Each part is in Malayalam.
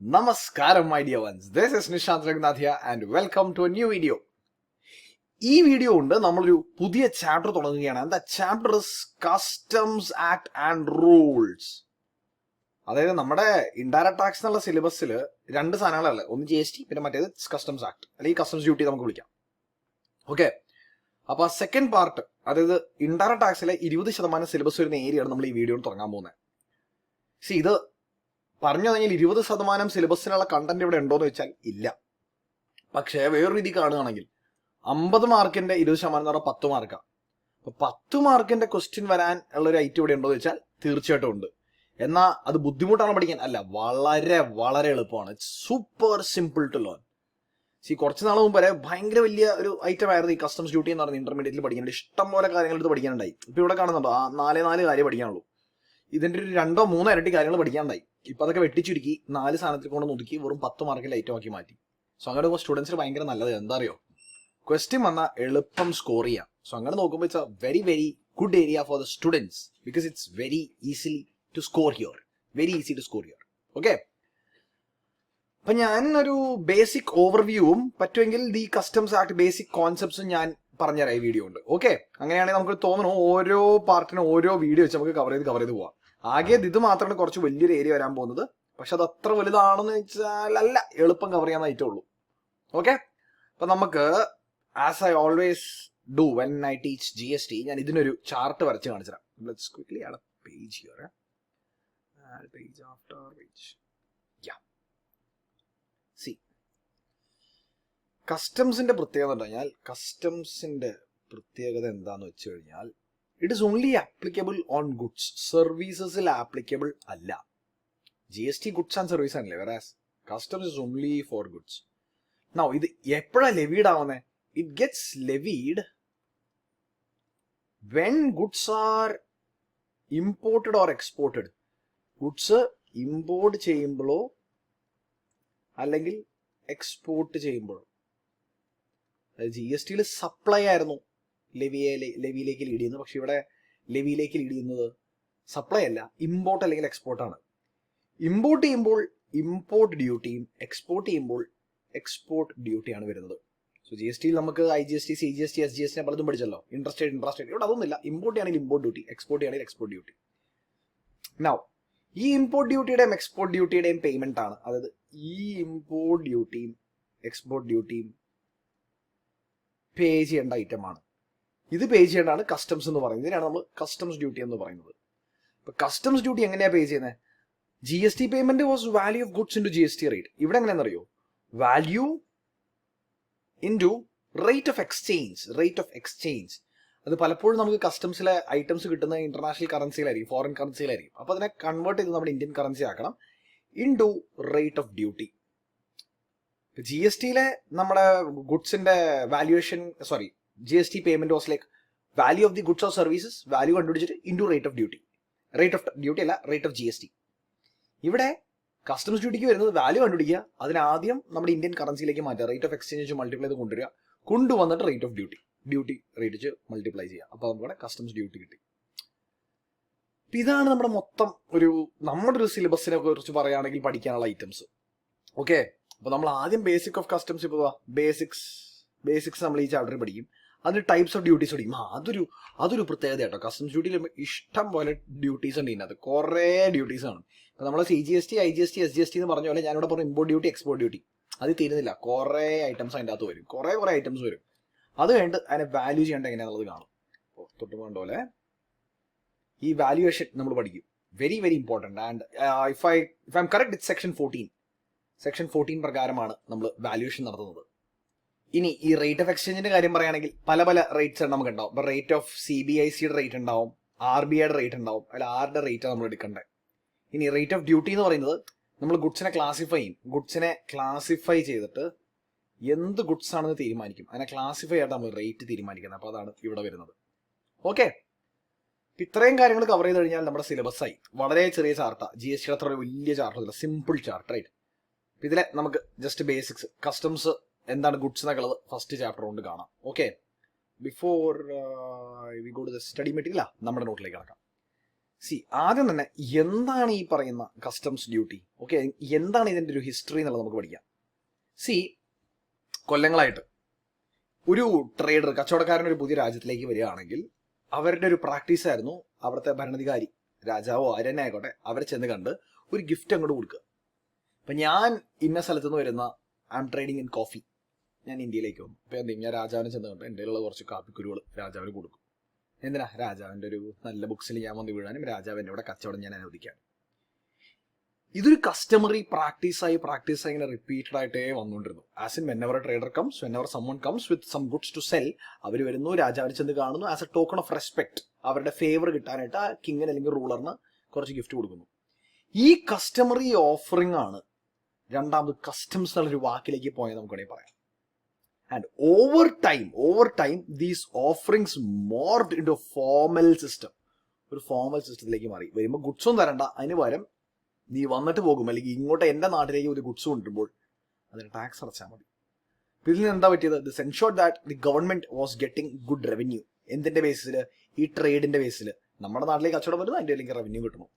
Namaskaram, my dear ones. This is Nishant Raghunathia and welcome to a new video. ഈ വീഡിയോ കൊണ്ട് നമ്മളൊരു പുതിയ ചാപ്റ്റർ തുടങ്ങുകയാണ്. And the chapter is customs act and rules. അതായത് നമ്മുടെ ഇൻഡയറക്ട് ടാക്സ് എന്നുള്ള സിലബസിൽ രണ്ട് സാധനങ്ങളല്ലേ, ഒന്ന് GST പിന്നെ മറ്റേത് കസ്റ്റംസ് ആക്ട് അല്ലെങ്കിൽ കസ്റ്റംസ് ഡ്യൂട്ടി നമുക്ക് വിളിക്കാം. ഓക്കെ, അപ്പൊ ആ സെക്കൻഡ് പാർട്ട്, അതായത് ഇൻഡയറക്ട് ടാക്സിലെ 20% സിലബസ് വരുന്ന ഏരിയയാണ് നമ്മൾ ഈ വീഡിയോ തുടങ്ങാൻ പോകുന്നത്. ഇത് പറഞ്ഞു കഴിഞ്ഞാൽ 20% സിലബസിനുള്ള കണ്ടന്റ് ഇവിടെ ഉണ്ടോയെന്ന് വെച്ചാൽ ഇല്ല. പക്ഷേ വേറൊരു രീതി കാണുകയാണെങ്കിൽ 50 മാർക്കിന്റെ 20% എന്ന് പറഞ്ഞാൽ 10 മാർക്കാണ്. അപ്പൊ 10 മാർക്കിന്റെ ക്വസ്റ്റ്യൻ വരാൻ ഉള്ളൊരു ഐറ്റം ഇവിടെ ഉണ്ടോ എന്ന് വെച്ചാൽ തീർച്ചയായിട്ടും ഉണ്ട്. എന്നാൽ അത് ബുദ്ധിമുട്ടാണ് പഠിക്കാൻ? അല്ല, വളരെ വളരെ എളുപ്പമാണ്. It's super simple to learn. കുറച്ച് നാൾ മുമ്പ് വരെ ഭയങ്കര വലിയ ഒരു ഐറ്റം ആയിരുന്നു ഈ കസ്റ്റംസ് ഡ്യൂട്ടി എന്ന് പറയുന്നത്. ഇന്റർമീഡിയറ്റിൽ പഠിക്കേണ്ട ഇഷ്ടം പോലെ കാര്യങ്ങൾ എടുത്ത് പഠിക്കാനുണ്ടായി. ഇപ്പൊ ഇവിടെ കാണുന്നുണ്ടോ, 4 കാര്യം പഠിക്കാനുള്ളൂ. ഇതിന്റെ ഒരു 2-3 ഇരട്ടി കാര്യങ്ങൾ പഠിക്കാനുണ്ടായി. ഇപ്പൊ അതൊക്കെ വെട്ടിച്ചുരുക്കി 4 സാധനത്തിൽ കൊണ്ട് ഒതുക്കി വെറും 10 മാർക്കിൽ ഐറ്റം ആക്കി മാറ്റി. സോ അങ്ങനെ സ്റ്റുഡൻസിന് ഭയങ്കര നല്ലത്. എന്താ അറിയോ, ക്വസ്റ്റ്യൻ വന്നാൽ എളുപ്പം സ്കോർ ചെയ്യാം. സോ അങ്ങനെ നോക്കുമ്പോൾ it's a very very good area for the students because it's very easily to score here, very easy to score here. Okay, അപ്പൊ ഞാൻ ഒരു ബേസിക് ഓവർവ്യൂവും പറ്റുമെങ്കിൽ ദി കസ്റ്റംസ് ആക്ട് ബേസിക് കോൺസെപ്റ്റ്സും ഞാൻ പറഞ്ഞുതരാം ഈ വീഡിയോ ഉണ്ട്. ഓക്കെ, അങ്ങനെയാണെങ്കിൽ നമുക്ക് തോന്നണു ഓരോ പാർട്ടിനും ഓരോ വീഡിയോ വെച്ച് നമുക്ക് കവർ ചെയ്ത് പോവാം. ആകെ ഇത് മാത്രമാണ് കുറച്ച് വലിയൊരു ഏരിയ വരാൻ പോകുന്നത്. പക്ഷെ അത് അത്ര വലുതാണെന്ന് വെച്ചാൽ അല്ല, എളുപ്പം കവർ ചെയ്യാനായിട്ടേ ഉള്ളൂ. ഓക്കെ, അപ്പൊ നമുക്ക് as I always do when I teach GST, ഞാൻ ഇതിനൊരു ചാർട്ട് വരച്ച് കാണിച്ചു തരാം. Let's quickly add a page here. Page after page. കസ്റ്റംസിന്റെ പ്രത്യേകത എന്ന് പറഞ്ഞാൽ, കസ്റ്റംസിന്റെ പ്രത്യേകത എന്താന്ന് വെച്ച് കഴിഞ്ഞാൽ it is only applicable on goods. സർവീസസിൽ ആപ്ലിക്കബിൾ അല്ല. GST ഗുഡ്സ് ആൻഡ് സർവീസ് ആണല്ലേ, വേറെ customs is only for goods. Now ഇത് എപ്പോഴാണ് ലെവീഡ് ആവുന്നത്? It gets levied when goods are imported or exported. Goods import ചെയ്യുമ്പോഴോ അല്ലെങ്കിൽ എക്സ്പോർട്ട് ചെയ്യുമ്പോഴോ. GSTയിൽ സപ്ലൈ ആയിരുന്നു ലെവിയിലേക്ക് ലീഡ് ചെയ്യുന്നത്. പക്ഷെ ഇവിടെ ലെവിയിലേക്ക് ലീഡ് ചെയ്യുന്നത് സപ്ലൈ അല്ല, ഇമ്പോർട്ട് അല്ലെങ്കിൽ എക്സ്പോർട്ടാണ്. ഇമ്പോർട്ട് ചെയ്യുമ്പോൾ ഇമ്പോർട്ട് ഡ്യൂട്ടിയും എക്സ്പോർട്ട് ചെയ്യുമ്പോൾ എക്സ്പോർട്ട് ഡ്യൂട്ടിയാണ് വരുന്നത്. സോ GSTയിൽ നമുക്ക് IGST, CGST, SGST പലതും പഠിച്ചല്ലോ. ഇൻട്രസ്റ്റ് ഇവിടെ അതൊന്നുമില്ല. ഇമ്പോർട്ട് ആണെങ്കിൽ ഇമ്പോർട്ട് ഡ്യൂട്ടി, എക്സ്പോർട്ട് ആണെങ്കിൽ എക്സ്പോർട്ട് ഡ്യൂട്ടി. നൗ ഈ ഇമ്പോർട്ട് ഡ്യൂട്ടിയുടെയും എക്സ്പോർട്ട് ഡ്യൂട്ടിയുടെയും പേയ്മെന്റ് ആണ്. അതായത് ഈ ഇമ്പോർട്ട് ഡ്യൂട്ടിയും എക്സ്പോർട്ട് ഡ്യൂട്ടിയും പേ ചെയ്യേണ്ട ഐറ്റമാണ്. ഇത് പേ ചെയ്യേണ്ടതാണ് കസ്റ്റംസ് എന്ന് പറയുന്നത്. ഇതിനാണ് നമ്മൾ കസ്റ്റംസ് ഡ്യൂട്ടി എന്ന് പറയുന്നത്. ഇപ്പൊ കസ്റ്റംസ് ഡ്യൂട്ടി എങ്ങനെയാണ് പേ ചെയ്യുന്നത്? GST payment was value of goods into GST rate. ഇവിടെ എങ്ങനെയാണെന്നറിയോ, value into rate of exchange. അത് പലപ്പോഴും നമുക്ക് കസ്റ്റംസിലെ ഐറ്റംസ് കിട്ടുന്ന ഇന്റർനാഷണൽ കറൻസിയിലായിരിക്കും, ഫോറിൻ കറൻസിയിലായിരിക്കും. അപ്പൊ അതിനെ കൺവേർട്ട് ചെയ്ത് നമ്മുടെ ഇന്ത്യൻ കറൻസി ആക്കണം ഇൻടു റേറ്റ് ഓഫ് ഡ്യൂട്ടി. GSTയിലെ നമ്മുടെ ഗുഡ്സിന്റെ valuation, GST payment was like value of the goods or services, value കണ്ടുപിടിച്ചിട്ട് into rate of duty. Rate of duty അല്ല, റേറ്റ് ഓഫ് GST. ഇവിടെ കസ്റ്റംസ് ഡ്യൂട്ടിക്ക് വരുന്നത് വാല്യൂ കണ്ടുപിടിക്കുക, അതിനാദ്യം നമ്മുടെ ഇന്ത്യൻ കറൻസിയിലേക്ക് മാറ്റുക, റേറ്റ് ഓഫ് എക്സ്ചേഞ്ച് വെച്ച് മൾട്ടിപ്ലൈ ചെയ്ത് കൊണ്ടുവന്നിട്ട് റേറ്റ് ഓഫ് ഡ്യൂട്ടി റേറ്റ് വെച്ച് മൾട്ടിപ്ലൈ ചെയ്യുക. അപ്പോൾ നമ്മുടെ കസ്റ്റംസ് ഡ്യൂട്ടി കിട്ടി. ഇതാണ് നമ്മുടെ മൊത്തം നമ്മുടെ ഒരു സിലബസിനെ കുറിച്ച് പറയുകയാണെങ്കിൽ പഠിക്കാനുള്ള ഐറ്റംസ്. ഓക്കെ, അപ്പൊ നമ്മൾ ആദ്യം ബേസിക് ഓഫ് കസ്റ്റംസ്, ഇപ്പോൾ ബേസിക്സ് നമ്മൾ ഈ ചാപ്റ്ററിൽ പഠിക്കും. അതിന് ടൈപ്സ് ഓഫ് ഡ്യൂട്ടീസ് പഠിക്കും. അതൊരു പ്രത്യേകത കേട്ടോ. കസ്റ്റംസ് ഡ്യൂട്ടിയിൽ ഇഷ്ടം പോലെ ഡ്യൂട്ടീസ് ഉണ്ട്. ഇതിനകത്ത് കുറേ ഡ്യൂട്ടീസ് ആണ്. ഇപ്പൊ നമ്മൾ CGST, IGST, SGST എന്ന് പറഞ്ഞ പോലെ ഞാനിവിടെ പറഞ്ഞു ഇമ്പോർട്ട് ഡ്യൂട്ടി, എക്സ്പോർട്ട് ഡ്യൂട്ടി. അത് തീരുന്നില്ല, കുറേ ഐറ്റംസ് അതിൻ്റെ അകത്ത് വരും. കുറേ ഐറ്റംസ് വരും. അത് കഴിഞ്ഞിട്ട് അതിനെ വാല്യൂ ചെയ്യേണ്ട എങ്ങനെയാണെന്നുള്ളത് കാണും. തൊട്ട് പോകേണ്ട പോലെ ഈ വാല്യുവേഷൻ നമ്മൾ പഠിക്കും. Very very important. And if I M correct, it's section 14 പ്രകാരമാണ് നമ്മൾ വാല്യുവേഷൻ നടത്തുന്നത്. ഇനി ഈ റേറ്റ് ഓഫ് എക്സ്ചേഞ്ചിന്റെ കാര്യം പറയുകയാണെങ്കിൽ പല റേറ്റ്സ് നമുക്ക് ഉണ്ടാവും. ഇപ്പൊ റേറ്റ് ഓഫ് CBICയുടെ റേറ്റ് ഉണ്ടാവും, RBIയുടെ റേറ്റ് ഉണ്ടാവും. അതിൽ ആരുടെ റേറ്റാണ് നമ്മൾ എടുക്കേണ്ടത്. ഇനി റേറ്റ് ഓഫ് ഡ്യൂട്ടി എന്ന് പറയുന്നത് നമ്മൾ ഗുഡ്സിനെ ക്ലാസിഫൈ ചെയ്യും. ഗുഡ്സിനെ ക്ലാസിഫൈ ചെയ്തിട്ട് എന്ത് ഗുഡ്സ് ആണെന്ന് തീരുമാനിക്കും. അതിനെ ക്ലാസിഫൈ ആയിട്ട് നമ്മൾ റേറ്റ് തീരുമാനിക്കുന്നത്. അപ്പോൾ അതാണ് ഇവിടെ വരുന്നത്. ഓക്കെ, ഇത്രയും കാര്യങ്ങൾ കവർ ചെയ്ത് കഴിഞ്ഞാൽ നമ്മുടെ സിലബസ് ആയി. വളരെ ചെറിയ ചാർട്ടാണ്. GST അത്ര വലിയ ചാർട്ടല്ല, സിമ്പിൾ ചാർട്ട്, റൈറ്റ്? ഇതിലെ നമുക്ക് ജസ്റ്റ് ബേസിക്സ്, കസ്റ്റംസ് എന്താണ് ഗുഡ്സ് എന്നൊക്കെ ഉള്ളത് ഫസ്റ്റ് ചാപ്റ്റർ കൊണ്ട് കാണാം. Okay, before we go to the study material നമ്മുടെ നോട്ടിലേക്ക് കിടക്കാം. സി ആദ്യം തന്നെ എന്താണ് ഈ പറയുന്ന കസ്റ്റംസ് ഡ്യൂട്ടി? ഓക്കെ, എന്താണ് ഇതിന്റെ ഒരു ഹിസ്റ്ററി എന്നുള്ളത് നമുക്ക് പഠിക്കാം. സി, കൊല്ലങ്ങളായിട്ട് ഒരു ട്രേഡർ, കച്ചവടക്കാരൻ ഒരു പുതിയ രാജ്യത്തിലേക്ക് വരികയാണെങ്കിൽ അവരുടെ ഒരു പ്രാക്ടീസ് ആയിരുന്നു അവിടുത്തെ ഭരണാധികാരി, രാജാവോ ആരെന്നെ ആയിക്കോട്ടെ, അവരെ ചെന്ന് കണ്ട് ഒരു ഗിഫ്റ്റ് അങ്ങോട്ട് കൊടുക്കുക. അപ്പൊ ഞാൻ ഇന്ന സ്ഥലത്ത് നിന്ന് വരുന്ന I M trading in coffee, ഞാൻ ഇന്ത്യയിലേക്ക് വന്നു. അപ്പൊ എന്തെങ്കിലും ഞാൻ രാജാവിനെ ചെന്ന് കണ്ട് എൻ്റെ ഉള്ള കുറച്ച് കാപ്പിക്കുരുകൾ രാജാവിന് കൊടുക്കും. എന്തിനാ? രാജാവിൻ്റെ ഒരു നല്ല ബുക്സിൽ ഞാൻ വന്ന് വീഴാനും രാജാവിൻ്റെ അവിടെ കച്ചവടം ഞാൻ അനുവദിക്കാനും. ഇതൊരു കസ്റ്റമറി പ്രാക്ടീസായി ഇങ്ങനെ റിപ്പീറ്റഡ് ആയിട്ടേ വന്നുകൊണ്ടിരുന്നു. As in whenever trader comes, whenever summon comes with some goods to sell, അവർ വരുന്നു, രാജാവിനെ ചെന്ന് കാണുന്നു, as a token of respect, അവരുടെ ഫേവർ കിട്ടാനായിട്ട് ആ കിങ്ങിന് അല്ലെങ്കിൽ റൂളറിന് കുറച്ച് ഗിഫ്റ്റ് കൊടുക്കുന്നു. ഈ കസ്റ്റമറി ഓഫറിംഗ് ആണ് രണ്ടാമത് കസ്റ്റംസ് എന്നുള്ളൊരു വാക്കിലേക്ക് പോയത് നമുക്ക് വേണമെങ്കിൽ പറയാം. And over time, these offerings morphed into a formal system. ഒരു ഫോർമൽ സിസ്റ്റത്തിലേക്ക് മാറി. വരുമ്പോൾ ഗുഡ്സും തരണ്ട, അതിന് പകരം നീ വന്നിട്ട് പോകും, അല്ലെങ്കിൽ ഇങ്ങോട്ട് എൻ്റെ നാട്ടിലേക്ക് ഒരു ഗുഡ്സ് കൊണ്ടുവരുമ്പോൾ അതിന് ടാക്സ് അടച്ചാൽ മതി. ഇതിൽ നിന്ന് എന്താ പറ്റിയത്? This ensured that the government was getting good revenue. എന്തിന്റെ ബേസിൽ? ഈ ട്രേഡിന്റെ ബേസിൽ. നമ്മുടെ നാട്ടിലേക്ക് കച്ചവടം വരുന്നു, അതിൻ്റെ അല്ലെങ്കിൽ റവന്യൂ കിട്ടുന്നു.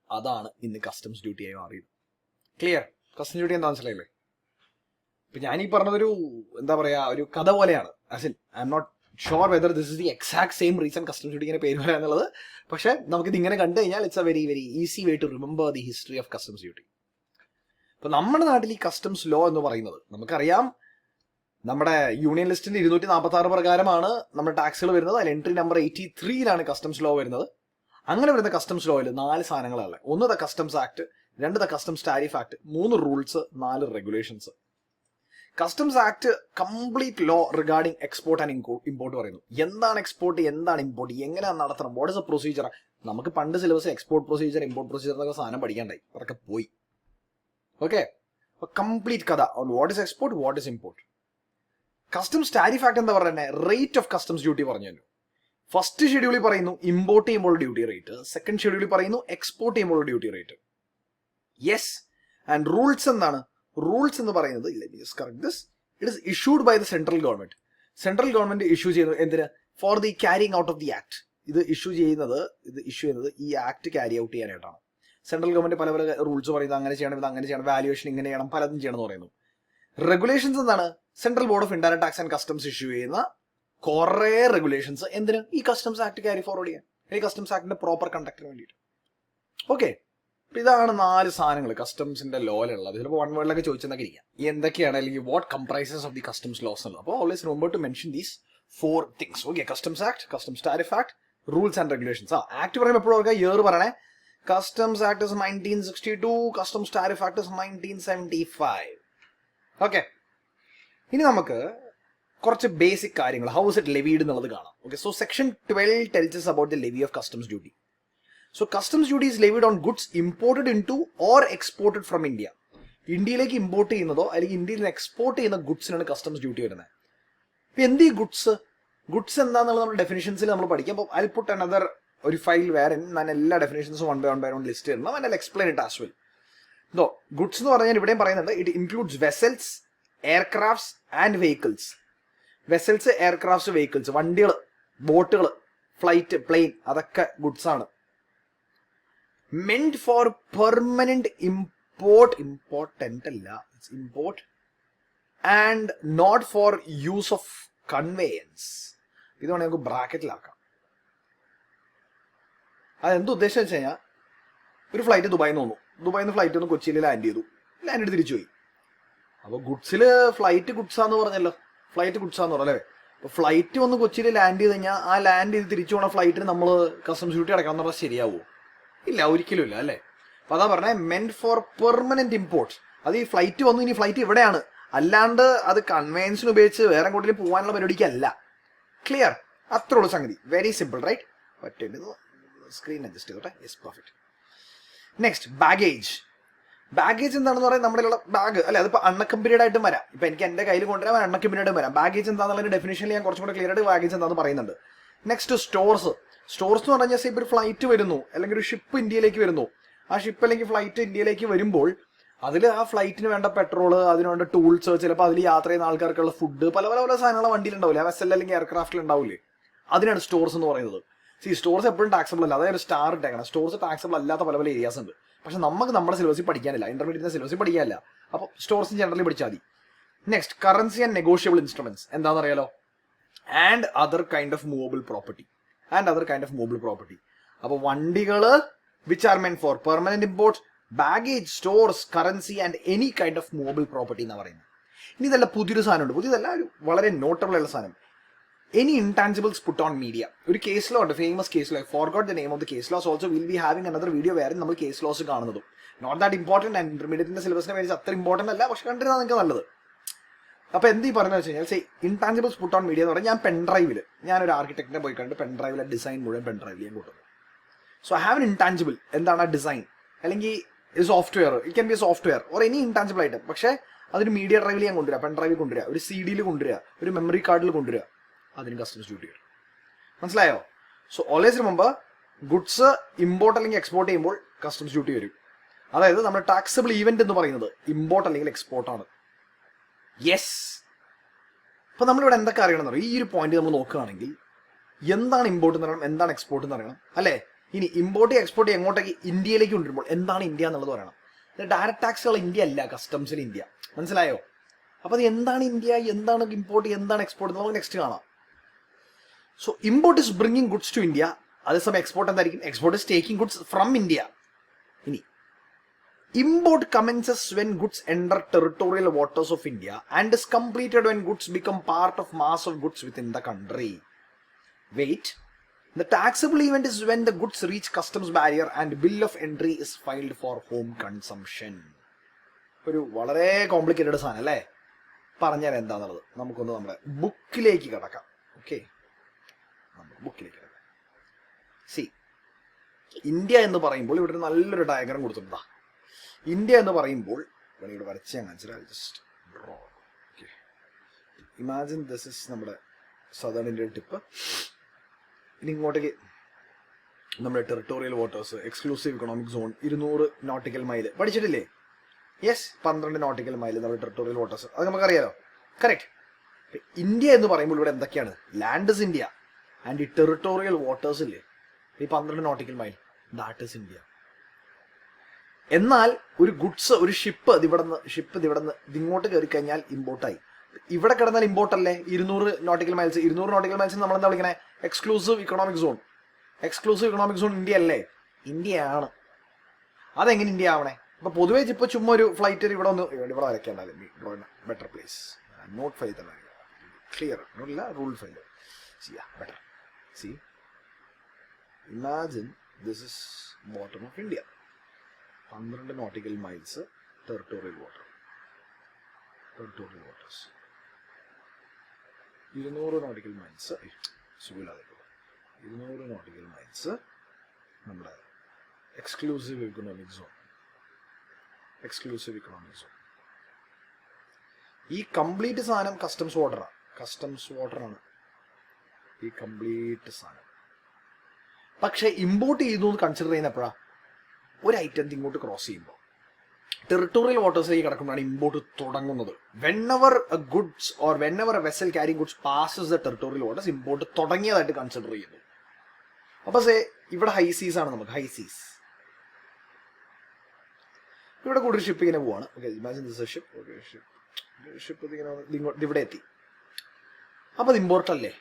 അതാണ് ഇന്ന് കസ്റ്റംസ് ഡ്യൂട്ടി ആയി മാറിയത്. ക്ലിയർ? കസ്റ്റംസ് ഡ്യൂട്ടി എന്താ മനസ്സിലായില്ലേ? ഇപ്പൊ ഞാൻ ഈ പറഞ്ഞതൊരു എന്താ പറയാ, ഒരു കഥ പോലെയാണ്. As in I am not sure whether this is the exact same reason customs duty ഇങ്ങനെ പേര് വരാ എന്നുള്ളത്. പക്ഷെ നമുക്കിത് ഇങ്ങനെ കണ്ടു കഴിഞ്ഞാൽ it's a very very easy way to remember the history of customs duty. ഇപ്പൊ നമ്മുടെ നാട്ടിൽ ഈ കസ്റ്റംസ് ലോ എന്ന് പറയുന്നത് നമുക്കറിയാം, നമ്മുടെ യൂണിയൻ ലിസ്റ്റിന്റെ 246 പ്രകാരമാണ് നമ്മുടെ ടാക്സുകൾ വരുന്നത്. അതിൽ എൻട്രി നമ്പർ 83 കസ്റ്റംസ് ലോ വരുന്നത്. അങ്ങനെ വരുന്ന കസ്റ്റംസ് ലോയിൽ 4 സാധനങ്ങളല്ലേ. 1 the customs act, 2 the customs tariff act, 3 rules, 4 regulations. Customs act complete law regarding export and import പറയുന്നു. എന്താണ് എക്സ്പോർട്ട്, എന്താണ് ഇമ്പോർട്ട്, എങ്ങനെയാണ് നടത്തണം, വാട്ട് ഇസ് എ പ്രൊസീജിയർ. നമുക്ക് പണ്ട് syllabus export procedure, import procedure എന്നൊക്കെ സാധനം പഠിക്കാണ്ടായി, അതൊക്കെ പോയി. ഓക്കെ, അപ്പൊ കംപ്ലീറ്റ് കഥ on what is export, what is import. Customs tariff act എന്താ പറയുന്നത്? റേറ്റ് ഓഫ് കസ്റ്റംസ് ഡ്യൂട്ടി പറഞ്ഞു. ഫസ്റ്റ് ഷെഡ്യൂളിൽ പറയുന്നു ഇമ്പോർട്ട് ചെയ്യുമ്പോൾ ഡ്യൂട്ടി റേറ്റ്, സെക്കൻഡ് ഷെഡ്യൂളിൽ പറയുന്നു എക്സ്പോർട്ട് ചെയ്യുമ്പോൾ duty rate. Yes. And rules എന്താണ്? റൂൾസ് എന്ന് പറയുന്നത്, it is issued by the central government. Central government issue ചെയ്യുന്നത് എന്തിന്? For the carrying out of the act. ഇത് ഇഷ്യൂ ചെയ്യുന്നത് ഈ ആക്ട് ക്യാരി ഔട്ട് ചെയ്യാനായിട്ടാണ്. സെൻട്രൽ ഗവൺമെന്റ് പല പല റൂൾസ് പറയുന്നത്, അങ്ങനെ ചെയ്യണം, ഇത് അങ്ങനെ ചെയ്യണം, വാല്യുവേഷൻ ഇങ്ങനെ ചെയ്യണം, പലതും ചെയ്യണം എന്ന് പറയുന്നു. റെഗുലേഷൻസ് എന്താണ്? Central board of indirect tax and customs issue ചെയ്യുന്ന കുറെ റെഗുലേഷൻസ്. എന്തിന്? ഈ കസ്റ്റംസ് ആക്ട് ക്യാരി ഫോർവേഡ് ചെയ്യാൻ, ഈ കസ്റ്റംസ് ആക്ടിന്റെ പ്രോപ്പർ കണ്ടക്ടിന് വേണ്ടിയിട്ട്. ഓക്കെ, ഇതാണ് 4 സാധനങ്ങൾ കസ്റ്റംസിന്റെ ലോയിലുള്ളത്. ചിലപ്പോൾ 1 വേർഡിലൊക്കെ ചോദിച്ചെന്നൊക്കെ ഇരിക്കാം എന്തൊക്കെയാണ്, അല്ലെങ്കിൽ what comprises of the customs laws എന്നുള്ളത്. അപ്പോൾ always remember to mention these 4 things. Okay, customs act, customs tariff act, rules and regulations. Act പറയുമ്പോൾ എപ്പോഴും ഓർക്കുക, ഇയർ പറയണേ. Customs act is 1962, customs tariff act is 1975. ഓക്കെ, ഇനി നമുക്ക് കുറച്ച് ബേസിക് കാര്യങ്ങൾ, ഹൗ ഇസ് ഇറ്റ് ലെവീഡ് എന്നുള്ളത് കാണാം. Okay, so section 12 tells us about the levy of customs duty. So customs duty is levied on goods imported into or exported from India. ഇന്ത്യയിലേക്ക് ഇമ്പോർട്ട് ചെയ്യുന്നതോ അല്ലെങ്കിൽ ഇന്ത്യയിൽ നിന്ന് എക്സ്പോർട്ട് ചെയ്യുന്ന ഗുഡ്സിനാണ് കസ്റ്റംസ് ഡ്യൂട്ടി വരുന്നത്. ഇപ്പൊ എന്ത് ഈ ഗുഡ്സ് എന്താണെന്നുള്ളത് നമ്മുടെ ഡെഫിനിഷൻസിൽ നമ്മൾ പഠിക്കാം. അപ്പോൾ ഐ പുട്ട് അനദർ ഒരു ഫയൽ വേറെ ഞാൻ എല്ലാ ഡെഫിനിഷൻസും വൺ ബൈ വൺ ലിസ്റ്റ് ചെയ്യണം. And I explain it as well. Though goods എന്ന് പറഞ്ഞാൽ ഇവിടെയും പറയുന്നുണ്ട്, it includes vessels, aircrafts and vehicles. Vessels, aircrafts, vehicles, വണ്ടികൾ, ബോട്ടുകൾ, ഫ്ലൈറ്റ്, പ്ലെയിൻ, അതൊക്കെ ഗുഡ്സ് ആണ്. meant for permanent import and not for use of conveyance. ഇതാണ് നമുക്ക് ബ്രാക്കറ്റിലാക്കാം. അതെന്ത് ഉദ്ദേശം വെച്ച് കഴിഞ്ഞാൽ, ഒരു ഫ്ലൈറ്റ് ദുബായിൽ നിന്ന് വന്നു, ദുബായിൽ നിന്ന് ഫ്ലൈറ്റ് ഒന്ന് കൊച്ചിയിൽ ലാൻഡ് ചെയ്തു, ലാൻഡ് ചെയ്ത് തിരിച്ചു പോയി. അപ്പോൾ ഗുഡ്സിൽ ഫ്ലൈറ്റ് ഗുഡ്സാന്ന് പറഞ്ഞല്ലോ, ഫ്ലൈറ്റ് ഗുഡ്സാന്ന് പറഞ്ഞല്ലേ. അപ്പോൾ ഫ്ലൈറ്റ് വന്ന് കൊച്ചിയിൽ ലാൻഡ് ചെയ്ത് കഴിഞ്ഞാൽ ആ ലാൻഡ് ചെയ്ത് തിരിച്ചു പോണ ഫ്ലൈറ്റിന് നമ്മൾ കസ്റ്റംസ് ഡ്യൂട്ടി അടക്കണം എന്ന് പറഞ്ഞാൽ ശരിയാവുമോ? ഇല്ല, ഒരിക്കലും ഇല്ല, അല്ലേ. അപ്പൊ അതാ പറഞ്ഞത് മെന്റ് ഫോർ പെർമനന്റ് ഇമ്പോർട്ട്. അത് ഈ ഫ്ലൈറ്റ് വന്നു, ഇനി ഫ്ലൈറ്റ് ഇവിടെയാണ്, അല്ലാണ്ട് അത് കൺവെൻസിന് ഉപയോഗിച്ച് വേറെ എങ്ങോട്ടേലും പോകാനുള്ള പരിപാടിക്കല്ല. ക്ലിയർ? അത്രേ ഉള്ളൂ സംഗതി. Very simple, right? പറ്റുന്നത് സ്ക്രീൻ അഡ്ജസ്റ്റ് ചെയ്തോട്ടെ. Yes, perfect. Next, baggage. Baggage എന്താണെന്ന് പറയുന്നത് നമ്മുടെ ബാഗ് അല്ലെ, അതിപ്പോൾ അൺഅക്കമ്പനിഡ് ആയിട്ടും വരാം. ഇപ്പൊ എനിക്ക് എന്റെ കയ്യിൽ കൊണ്ടുവരാൻ അൺഅക്കമ്പനിഡ് വരാം. ബാഗേജ് എന്താണെന്നുള്ള ഡെഫിനേഷനിൽ ഞാൻ കുറച്ചും കൂടെ ക്ലിയർ ആയിട്ട് ബാഗേജ് എന്താണെന്ന് പറയുന്നുണ്ട്. Next, stores. സ്റ്റോർസ് എന്ന് പറഞ്ഞാൽ ഇപ്പോൾ ഒരു ഫ്ലൈറ്റ് വരുന്നു, അല്ലെങ്കിൽ ഒരു ഷിപ്പ് ഇന്ത്യയിലേക്ക് വരുന്നു. ആ ഷിപ്പ് അല്ലെങ്കിൽ ഫ്ലൈറ്റ് ഇന്ത്യയിലേക്ക് വരുമ്പോൾ അതിൽ ആ ഫ്ലൈറ്റിന് വേണ്ട പെട്രോള്, അതിന് വേണ്ട ടൂൾസ്, ചിലപ്പോൾ അതിൽ യാത്ര ചെയ്യുന്ന ആൾക്കാർക്കുള്ള ഫുഡ്, പല പല പല സാധനങ്ങൾ വണ്ടിയിൽ ഉണ്ടാവില്ലേ, ആ വെസൽ അല്ലെങ്കിൽ എയർക്രാഫ്റ്റിൽ ഉണ്ടാവില്ലേ, അതിനാണ് സ്റ്റോർസ് എന്ന് പറയുന്നത്. സ്റ്റോർസ് എപ്പോഴും ടാക്സബിൾ അല്ല, അതായത് സ്റ്റാർ ഇട്ടേക്കണം. സ്റ്റോർസ് ടാക്സബിൾ അല്ലാത്ത പല പല ഏരിയാസ് ഉണ്ട്. പക്ഷെ നമുക്ക് നമ്മുടെ സിലബസിൽ പഠിക്കാനില്ല, ഇന്റർമീഡിയറ്റ് സിലബസിൽ പഠിക്കാനില്ല. അപ്പോൾ സ്റ്റോർസ് ജനറലി പഠിച്ചാൽ മതി. Next currency and negotiable instruments എന്താണെന്ന് അറിയാലോ. And other kind of movable property. അപ്പോൾ വണ്ടികള് which are മെന്റ് four permanent import, baggage, stores, currency and any kind of movable property എന്നാണ് പറയുന്നത്. ഇനി ഇതല്ല പുതിയൊരു സാധനമുണ്ട്, പുതിയതല്ല, ഒരു വളരെ നോട്ടബിൾ ആയിട്ടുള്ള സാധനം. Any intangibles put on media. ഒരു കേസ് ലോ ഉണ്ട്, famous case law. Forgot the name of the case laws. Also will be having another video വേറെ നമ്മൾ കേസ് ലോസ് കാണുന്നതും. നോട്ട് ദാറ്റ് ഇമ്പോർട്ടന്റ് ആൻഡ് ഇന്റർമീഡിയറ്റിന്റെ സിലബസിനെ മേടിച്ച് അത്ര ഇമ്പോർട്ടന്റ് അല്ല, പക്ഷെ കണ്ടിരുന്നാൽ നിങ്ങൾക്ക് നല്ലത്. അപ്പൊ എന്ത് ഈ പറയുന്നത് വെച്ച് കഴിഞ്ഞാൽ ഇൻടാഞ്ചിബിൾസ് പുട്ട് ഓൺ മീഡിയ എന്ന് പറഞ്ഞാൽ ഞാൻ പെൻഡ്രൈവിൽ, ഞാനൊരു ആർക്കിടെക്റ്റിനെ പോയി കണ്ട് പെൻഡ്രൈവിലെ ഡിസൈൻ മുഴുവൻ പെൻഡ്രൈവിൽ ഞാൻ കൂട്ടുന്നു. So I have an intangible. എന്താണ് ആ ഡിസൈൻ? അല്ലെങ്കിൽ software, it can be A software or any intangible item. പക്ഷേ അതൊരു മീഡിയ ഡ്രൈവിൽ ഞാൻ കൊണ്ടുവരിക, പെൻഡ്രൈവിൽ കൊണ്ടുവരിക, ഒരു CD-യിൽ കൊണ്ടുവരിക, ഒരു മെമ്മറി കാർഡിൽ കൊണ്ടുവരിക. അതിന് കസ്റ്റംസ് ഡ്യൂട്ടി വരും. മനസ്സിലായോ? So always remember, goods import അല്ലെങ്കിൽ എക്സ്പോർട്ട് ചെയ്യുമ്പോൾ കസ്റ്റംസ് ഡ്യൂട്ടി വരും. അതായത് നമ്മുടെ ടാക്സബിൾ ഈവന്റ് എന്ന് പറയുന്നത് ഇമ്പോർട്ട് അല്ലെങ്കിൽ എക്സ്പോർട്ട് ആണ്. യെസ്. അപ്പൊ നമ്മളിവിടെ എന്തൊക്കെ അറിയണമെന്ന് പറയും, ഈ ഒരു പോയിന്റ് നമ്മൾ നോക്കുകയാണെങ്കിൽ എന്താണ് ഇമ്പോർട്ട് എന്ന് പറയണം, എന്താണ് എക്സ്പോർട്ട് എന്ന് പറയണം, അല്ലേ? ഇനി ഇമ്പോർട്ട് എക്സ്പോർട്ട് എങ്ങോട്ടേക്ക്, ഇന്ത്യയിലേക്ക് കൊണ്ടുവരുമ്പോൾ എന്താണ് ഇന്ത്യ എന്നുള്ളത് പറയണം. ഡയറക്ട് ടാക്സുകൾ ഇന്ത്യ അല്ല, കസ്റ്റംസിൽ ഇന്ത്യ. മനസ്സിലായോ? അപ്പൊ അത് എന്താണ് ഇന്ത്യ, എന്താണ് ഇമ്പോർട്ട്, എന്താണ് എക്സ്പോർട്ട് നമുക്ക് നെക്സ്റ്റ് കാണാം. So import is bringing goods to India. അതേസമയം എക്സ്പോർട്ട് എന്തായിരിക്കും? Export is taking goods from India. ഇനി import commences when goods enter territorial waters of India and is completed when goods become part of mass of goods within the country. Wait. The taxable event is when the goods reach customs barrier and bill of entry is filed for home consumption. ഒരു വളരെ കോംപ്ലിക്കേറ്റഡ് സാധനം അല്ലേ? പറഞ്ഞാൽ എന്താണെന്നുള്ളത് നമുക്കൊന്ന് നമ്മുടെ ബുക്കിലേക്ക് കിടക്കാം. ഓക്കെ, ബുക്കിലേക്ക് കിടക്കാം. ഇന്ത്യ എന്ന് പറയുമ്പോൾ ഇവിടെ നല്ലൊരു ഡയഗ്രാം കൊടുത്തിട്ടുണ്ടാ. ഇന്ത്യ എന്ന് പറയുമ്പോൾ ഇവിടെ വരച്ച് ഞാൻ കാണിച്ചാൽ just draw. Okay, imagine this is നമ്മുടെ സദേൺ ഇന്ത്യൻ ടിപ്പ്. ഇനി ഇങ്ങോട്ടേക്ക് നമ്മുടെ territorial waters, exclusive economic zone, 200 nautical mile പഠിച്ചിട്ടില്ലേ? യെസ്, 12 നോട്ടിക്കൽ മൈൽ നമ്മുടെ ടെറിട്ടോറിയൽ വാട്ടേഴ്സ്, അത് നമുക്കറിയാലോ. കറക്റ്റ്. ഇന്ത്യ എന്ന് പറയുമ്പോൾ ഇവിടെ എന്തൊക്കെയാണ്? ലാൻഡ് ഇസ് ഇന്ത്യ ആൻഡ് ഈ ടെറിട്ടോറിയൽ വാട്ടേഴ്സ് ഇല്ലേ, ഈ 12 nautical mile, that is India. എന്നാൽ ഒരു ഗുഡ്സ്, ഒരു ഷിപ്പ് ഇതിവിടുന്ന് ഇങ്ങോട്ട് കയറി കഴിഞ്ഞാൽ ഇമ്പോർട്ടായി. ഇവിടെ കിടന്നാൽ ഇമ്പോർട്ട് അല്ലേ? 200 നോട്ടിക്കൽ മൈൽസ് നമ്മൾ എന്താ വിളിക്കണേ? Exclusive economic zone. Exclusive economic zone India അല്ലേ? ഇന്ത്യയാണ്. അതെങ്ങനെ ഇന്ത്യ ആവണേ? അപ്പൊ പൊതുവെ ഇപ്പൊ ചുമ്മാ ഒരു ഫ്ലൈറ്റ് ഇവിടെ വരയ്ക്കേണ്ടത് ബെറ്റർ പ്ലേസ്, നോട്ട് ഫൈൽ തന്നെ ക്ലിയർ, റൂൾ ഫൈൽ ചെയ്യാം better. C, imagine this is bottom of India, 12 nautical miles territorial waters, 200 nautical miles, 200 nautical miles നമ്മുടെ എക്സ്ക്ലൂസീവ് ഇക്കണോമിക് സോൺ. ഈ കംപ്ലീറ്റ് സാധനം കസ്റ്റംസ് വാട്ടറാണ് ഈ കംപ്ലീറ്റ് സാധനം. പക്ഷെ ഇമ്പോർട്ട് ചെയ്തു എന്ന് കൺസിഡർ ചെയ്യുന്നപ്പോഴാ ഒരു ഐറ്റം ഇങ്ങോട്ട് ക്രോസ് ചെയ്യുമ്പോൾ ടെറിട്ടോറിയൽ വാട്ടേഴ്സിലേക്ക് കിടക്കുമ്പോഴാണ് ഇമ്പോർട്ട് തുടങ്ങുന്നത്. Whenever a goods or whenever a vessel carrying goods passes the territorial waters, import തുടങ്ങിയതായിട്ട് കൺസിഡർ ചെയ്യുന്നു. അപ്പൊ ഇവിടെ ഹൈ സീസ് ആണ്, നമുക്ക് ഹൈ സീസ്. ഇവിടെ കൂടുതൽ ഷിപ്പ് ഇങ്ങനെ പോവാണ്. ഓക്കെ, ഇമാജിൻ ദിസ് ഷിപ്പ് ഇങ്ങനെ ഇവിടെ എത്തി. അപ്പൊ അത് ഇമ്പോർട്ട് അല്ലേ?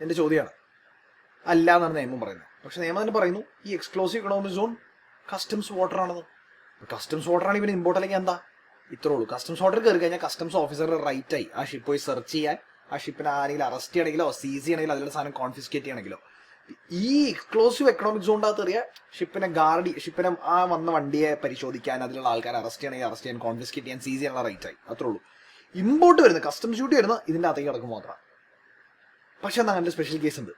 എന്റെ ചോദ്യമാണ്. അല്ല എന്നാണ് നിയമം പറയുന്നത്. പക്ഷെ നിയമം തന്നെ പറയുന്നു ഈ exclusive economic zone customs water ആണെന്ന്. കസ്റ്റംസ് വാട്ടർ ആണ് ഇവന് ഇമ്പോർട്ട് അല്ലെങ്കിൽ എന്താ? ഇത്രേ ഉള്ളൂ. കസ്റ്റംസ് വാട്ടർ കയറി കഴിഞ്ഞാൽ കസ്റ്റംസ് ഓഫീസറുടെ റൈറ്റ് ആയി ആ ഷിപ്പ് പോയി സെർച്ച് ചെയ്യാൻ, ആ ഷിപ്പിനെ ആരെങ്കിലും അറസ്റ്റ് ചെയ്യണമെങ്കിലോ സീസ് ചെയ്യണമെങ്കിലോ അതിലുള്ള സാധനം കോൺഫിസ്കേറ്റ് ചെയ്യണമെങ്കിലോ. ഈ എക്സ്ക്ലൂസീവ് എക്കണോമിക് സോണിനകത്ത് എറിയ ഷിപ്പിനെ ഷിപ്പിനെ ആ വന്ന വണ്ടിയെ പരിശോധിക്കാൻ, അതിലുള്ള ആൾക്കാരെ അറസ്റ്റ് ചെയ്യണമെങ്കിൽ അറസ്റ്റ് ചെയ്യാൻ, കോൺഫിസ്കേറ്റ് ചെയ്യാൻ, സീസ് ചെയ്യാനുള്ള റൈറ്റ് ആയി. അത്രേ ഉള്ളൂ. ഇമ്പോർട്ട് വരുന്നത്, കസ്റ്റംസ് ഡ്യൂട്ടി വരുന്നത് ഇതിൻ്റെ അകത്തേക്ക് കിടക്കും മാത്രം. പക്ഷെ എന്താ അങ്ങനെ സ്പെഷ്യൽ കേസ് ഉണ്ട്.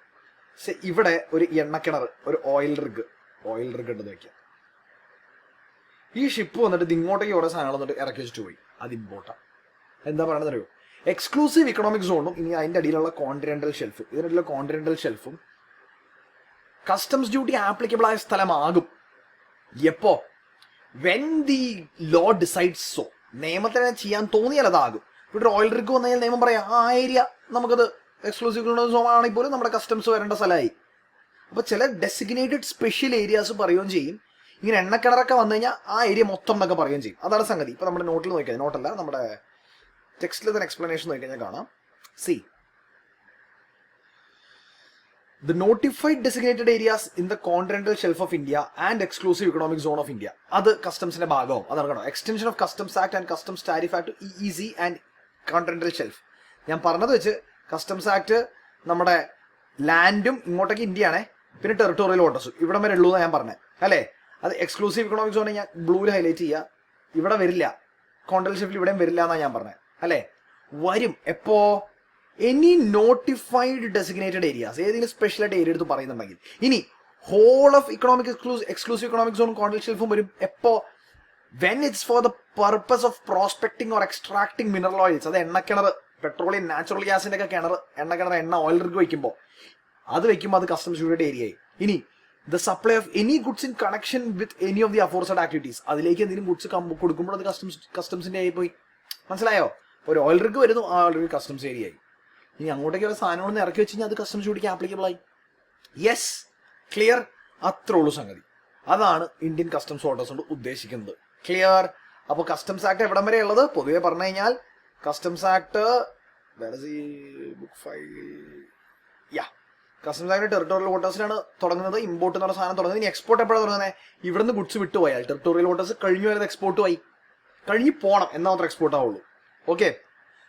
ഇവിടെ ഒരു എണ്ണക്കിണർ, ഒരു ഓയിൽ റിഗ് ഉണ്ടെന്ന് വെക്കാം. ഈ ഷിപ്പ് വന്നിട്ട് ഇങ്ങോട്ടേക്ക് ഓരോ സാധനങ്ങൾ വന്നിട്ട് ഇറക്കി വെച്ചിട്ട് പോയി. അത് ഇമ്പോർട്ടാണ്. എന്താ പറയണത് അറിയോ? എക്സ്ക്ലൂസീവ് ഇക്കണോമിക് സോണും ഇനി അതിന്റെ അടിയിലുള്ള കോണ്ടിനെന്റൽ ഷെൽഫും, ഇതിനുള്ള കോണ്ടിനെന്റൽ ഷെൽഫും കസ്റ്റംസ് ഡ്യൂട്ടി ആപ്ലിക്കബിൾ ആയ സ്ഥലമാകും. എപ്പോ? When the law decides so. നിയമത്തിനെ ചെയ്യാൻ തോന്നിയാൽ അതാകും. ഇവിടെ ഓയിൽ റിഗ് വന്നു കഴിഞ്ഞാൽ നിയമം പറയാം ആ ഏരിയ നമുക്കത് എക്സ്ക്ലൂസീവ് ഇക്കണോമിക് സോൺ ആണെങ്കിൽ പോലും നമ്മുടെ കസ്റ്റംസ് വരേണ്ട സ്ഥലമായി. അപ്പോൾ ചില ഡെസിഗ്നേറ്റഡ് സ്പെഷ്യൽ ഏരിയാസ് പറയുകയും ചെയ്യും. ഇങ്ങനെ എണ്ണക്കിണറൊക്കെ വന്നു കഴിഞ്ഞാൽ ആ ഏരിയ മൊത്തം എന്നൊക്കെ പറയുകയും ചെയ്യും. അതാണ് സംഗതി. ഇപ്പോൾ നമ്മുടെ നോട്ടിൽ നോക്കിയാൽ, നോട്ടല്ല നമ്മുടെ ടെക്സ്റ്റിൽ തന്നെ എക്സ്പ്ലനേഷൻ നോക്കിക്കഴിഞ്ഞാൽ കാണാം. C the notified designated areas in the continental shelf of India and exclusive economic zone of India. അത് കസ്റ്റംസിന്റെ ഭാഗവും അതാണ് കേട്ടോ. Extension of customs act and customs tariff act two EEZ and continental shelf. ഞാൻ പറഞ്ഞത് വെച്ച് കസ്റ്റംസ് ആക്ട് നമ്മുടെ ലാൻഡും ഇങ്ങോട്ടേക്ക് ഇന്ത്യയാണേ, പിന്നെ ടെറിട്ടോറിയൽ വാട്ടേഴ്സും ഇവിടം വരെ ഉള്ളൂ എന്നാണ് ഞാൻ പറഞ്ഞത് അല്ലേ. അത് എക്സ്ക്ലൂസീവ് ഇക്കണോമിക് സോൺ ഞാൻ ബ്ലൂവിൽ ഹൈലൈറ്റ് ചെയ്യുക, ഇവിടെ വരില്ല. കോണ്ടിനെന്റൽ ഷെൽഫിൽ ഇവിടെയും വരില്ല എന്നാണ് ഞാൻ പറഞ്ഞത് അല്ലേ. വരും എപ്പോ? എനി നോട്ടിഫൈഡ് ഡെസിഗ്നേറ്റഡ് ഏരിയാസ്, ഏതെങ്കിലും സ്പെഷ്യൽ ആയിട്ട് ഏരിയ എടുത്ത് പറയുന്നുണ്ടെങ്കിൽ. ഇനി whole of economic exclusive economic zone continental ഷെൽഫും വരും എപ്പോ? When it's for the purpose of prospecting or extracting mineral oils. അത് എണ്ണക്കിണർ, പെട്രോളിയം, നാച്ചുറൽ ഗ്യാസിന്റെ ഒക്കെ കിണർ, എണ്ണ ഓയിൽ റിഗ് വയ്ക്കുമ്പോൾ അത് വെക്കുമ്പോൾ അത് കസ്റ്റംസ് ഡ്യൂട്ടിയുടെ ഏരിയയായി. ഇനി the supply of any goods in connection with any of the aforesaid activities, അതിലേക്ക് എന്തെങ്കിലും ഗുഡ്സ് കൊടുക്കുമ്പോൾ അത് കസ്റ്റംസിന്റെ ആയി പോയി. മനസ്സിലായോ? ഒരു ഓയിൽ റിഗ് വരുന്നു, ആ ഓയിൽ റിഗ് കസ്റ്റംസ് ഏരിയ ആയി. ഇനി അങ്ങോട്ടേക്ക് ഒരു സാധനം ഇറക്കി വെച്ച് കഴിഞ്ഞാൽ അത് കസ്റ്റംസ് ഡ്യൂട്ടിക്ക് ആപ്ലിക്കബിൾ ആയി. Yes, clear? അത്രേ ഉള്ളൂ സംഗതി. അതാണ് ഇന്ത്യൻ കസ്റ്റംസ് വാട്ടേഴ്സ് കൊണ്ട് ഉദ്ദേശിക്കുന്നത്. ക്ലിയർ? അപ്പോൾ കസ്റ്റംസ് ആക്ട് എവിടം വരെ ഉള്ളത്? പൊതുവെ പറഞ്ഞു കഴിഞ്ഞാൽ customs act customs act territorial വാട്ടേഴ്സിലാണ് തുടങ്ങുന്നത്. ഇമ്പോർട്ട് എന്ന് പറഞ്ഞ സാധനം തുടങ്ങുന്നത്. ഇനി എക്സ്പോർട്ട് എപ്പോഴാണ് തുടങ്ങുന്നത്? ഇവിടുന്ന് ഗുഡ്സ് വിട്ടുപോയാൽ ടെറിട്ടോറിയൽ വാട്ടേഴ്സ് കഴിഞ്ഞു വരുന്നത് എക്സ്പോർട്ട് ആയി, കഴിഞ്ഞ് പോകണം എന്നാൽ മാത്രമേ എക്സ്പോർട്ട് ആവുള്ളൂ. ഓക്കെ,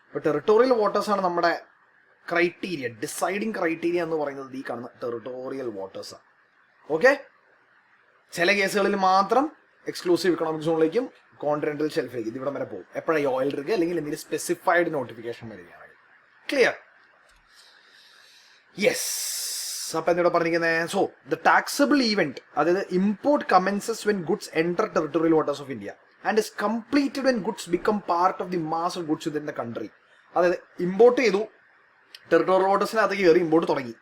അപ്പോൾ ടെറിട്ടോറിയൽ വാട്ടേഴ്സ് ആണ് നമ്മുടെ ക്രൈറ്റീരിയ, ഡിസൈഡിങ് ക്രൈറ്റീരിയ എന്ന് പറയുന്നത് ഈ കാണുന്ന ടെറിട്ടോറിയൽ വാട്ടേഴ്സാണ്. ഓക്കെ, ചില കേസുകളിൽ മാത്രം എക്സ്ക്ലൂസീവ് ഇക്കണോമിക് സോണിലേക്കും കോണ്ടിനെന്റൽ ഷെൽഫിലേക്ക് ഇതിവിടം വരെ പോകും. എപ്പോഴാണ് ഈ ഓയിൽ റിഗ് അല്ലെങ്കിൽ എന്തെങ്കിലും സ്പെസിഫൈഡ് നോട്ടിഫിക്കേഷൻ വരികയാണെങ്കിൽ. ക്ലിയർ? യെസ്. അപ്പൊ എന്തിവിടെ പറഞ്ഞിരിക്കുന്നത്? സോ ദ ടാക്സബിൾ ഈവന്റ്, അതായത് import commences when goods enter territorial waters of India and is completed when goods become part of the mass of goods within the country. അതായത് ഇമ്പോർട്ട് ചെയ്തു, ടെറിട്ടോറിയൽ വാട്ടേഴ്സിനകത്തേക്ക് കയറി ഇമ്പോർട്ട് തുടങ്ങി,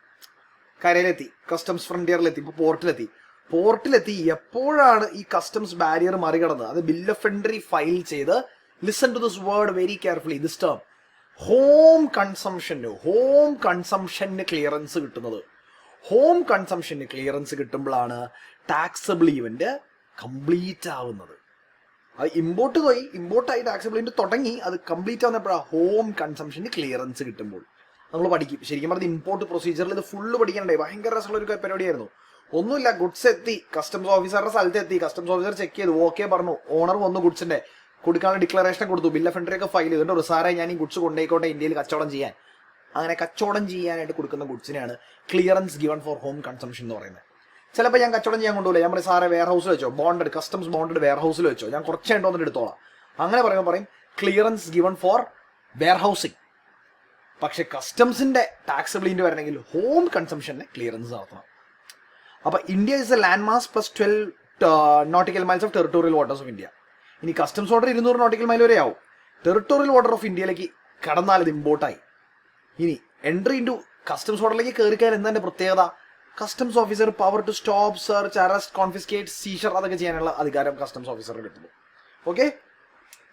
കരയിലെത്തി, കസ്റ്റംസ് ഫ്രണ്ടിയറിലെത്തി, ഇപ്പോൾ പോർട്ടിലെത്തി. എപ്പോഴാണ് ഈ കസ്റ്റംസ് ബാരിയർ മറികടന്ന് അത് ബിൽ ഓഫ് എൻട്രി ഫയൽ ചെയ്ത്, listen to this word very carefully, this term, home കൺസംഷന് ക്ലിയറൻസ് കിട്ടുന്നത്. ഹോം കൺസംഷന് ക്ലിയറൻസ് കിട്ടുമ്പോഴാണ് ടാക്സബിൾ ഈവന്റ് കംപ്ലീറ്റ് ആവുന്നത്. അത് ഇമ്പോർട്ടായി ടാക്സബിൾ ഈവന്റ് തുടങ്ങി, അത് കംപ്ലീറ്റ് ആവുന്നപ്പോഴാണ് ഹോം കൺസംഷന് ക്ലിയറൻസ് കിട്ടുമ്പോൾ. നമ്മൾ പഠിക്കും. ശരിക്കും പറഞ്ഞാൽ ഇമ്പോർട്ട് പ്രൊസീജിയറിൽ ഇത് ഫുള്ള് പഠിക്കാനുണ്ടായി. ഭയങ്കര രസമുള്ള ഒരു പരിപാടിയായിരുന്നു. ഒന്നുമില്ല, ഗുഡ്സ് എത്തി, കസ്റ്റംസ് ഓഫീസറുടെ സ്ഥലത്ത് എത്തി, കസ്റ്റംസ് ഓഫീസർ ചെക്ക് ചെയ്തു, ഓക്കെ പറഞ്ഞു, ഓണർ വന്നു, ഗുഡ്സിന്റെ കൊടുക്കാനുള്ള ഡിക്ലറേഷൻ കൊടുത്തു, ബിൽ ഓഫ് എൻട്രി ഒക്കെ ഫയൽ ചെയ്തിട്ട്, സാറേ ഞാൻ ഈ ഗുഡ്സ് കൊണ്ടുപോയിക്കോട്ടെ ഇന്ത്യയിൽ കച്ചവടം ചെയ്യാൻ. അങ്ങനെ കച്ചവടം ചെയ്യാനായിട്ട് കൊടുക്കുന്ന ഗുഡ്സിനെയാണ് clearance given for home consumption എന്ന് പറയുന്നത്. ചിലപ്പോൾ ഞാൻ കച്ചവടം ചെയ്യാൻ കൊണ്ടുപോയില്ല, ഞാൻ പറയും സാറേ വെയർ ഹൗസിൽ വെച്ചോ, ബോണ്ടഡ് കസ്റ്റംസ് ബോണ്ടഡ് വെയർ ഹൗസിൽ വെച്ചോ, ഞാൻ കുറച്ചായിട്ട് വന്നിട്ട് എടുത്തോളാം. അങ്ങനെ പറയുമ്പോൾ പറയും clearance given for warehousing. പക്ഷെ കസ്റ്റംസിന്റെ ടാക്സബിൾ ഈവന്റ് വരണമെങ്കിൽ ഹോം കൺസംഷനെ ക്ലിയറൻസ് നടത്തണം. അപ്പൊ India is a land mass plus 12 nautical miles of territorial waters of India. ഇനി കസ്റ്റംസ് ഓർഡർ 200 നോട്ടിക്കൽ മൈൽ വരെ ആവും. ടെറിട്ടോറിയൽ വാട്ടർ ഓഫ് ഇന്ത്യയിലേക്ക് കടന്നാൽ ഇത് ഇമ്പോർട്ടായി. ഇനി എൻട്രി ഇൻറ്റു കസ്റ്റംസ് ഓർഡറിലേക്ക് കയറിക്കാൻ എന്താ പ്രത്യേകത? Customs officer power to stop, search, arrest, confiscate, seizure അതൊക്കെ ചെയ്യാനുള്ള അധികാരം കസ്റ്റംസ് ഓഫീസറിന് കിട്ടുന്നു. ഓക്കെ,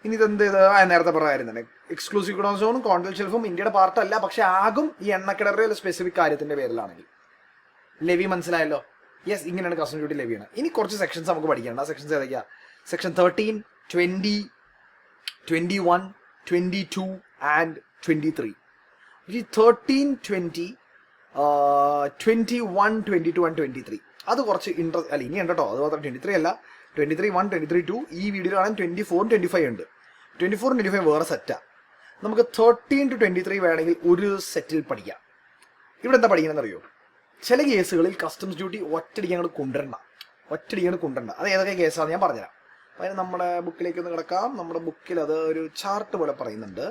ഇനി ഇതെന്ത് ചെയ്ത് നേരത്തെ പറഞ്ഞ കാര്യം തന്നെ. എക്സ്ക്ലൂസീവ് ഇക്കണോമിക് സോണും കോണ്ടിനെന്റൽ ഷെൽഫും ഇന്ത്യയുടെ പാർട്ടല്ല, പക്ഷെ ആകും ഈ എണ്ണക്കിണറിൽ സ്പെസിഫിക് കാര്യത്തിന്റെ പേരിലാണെങ്കിൽ. ലെവി മനസ്സിലായല്ലോ? യെസ്, ഇങ്ങനെയാണ് കസ്റ്റംസ് ഡ്യൂട്ടി ലെവി ചെയ്യണം. ഇനി കുറച്ച് സെക്ഷൻസ് നമുക്ക് പഠിക്കാനുണ്ട്. ആ സെക്ഷൻസ് ഏതൊക്കെയാ? Section 13, 20, 21, 22 and 23. ഈ 13, 20, 21, 22 ആൻഡ് 23 അത് കുറച്ച് ഇൻട്രസ്റ്റ് അല്ല, ഇനി ഉണ്ട് കേട്ടോ. അത് മാത്രം 23 അല്ല, 23, 1, 23, 2 ഈ വീഡിയോയിലാണെങ്കിൽ 24, 25 ഉണ്ട്. 24, 25 വേറെ സെറ്റാ. നമുക്ക് 13 to 23 വേണമെങ്കിൽ ഒരു സെറ്റിൽ പഠിക്കാം. ഇവിടെ എന്താ പഠിക്കണമെന്ന് അറിയോ? ചില കേസുകളിൽ കസ്റ്റംസ് ഡ്യൂട്ടി ഒറ്റയടിക്കാൻ കൊണ്ടുവരണ്ട. അത് ഏതൊക്കെ കേസാണെന്ന് ഞാൻ പറഞ്ഞുതരാം. അതിന് നമ്മുടെ ബുക്കിലേക്ക് ഒന്ന് കിടക്കാം. നമ്മുടെ ബുക്കിൽ അത് ഒരു ചാർട്ട് പോലെ പറയുന്നുണ്ട്.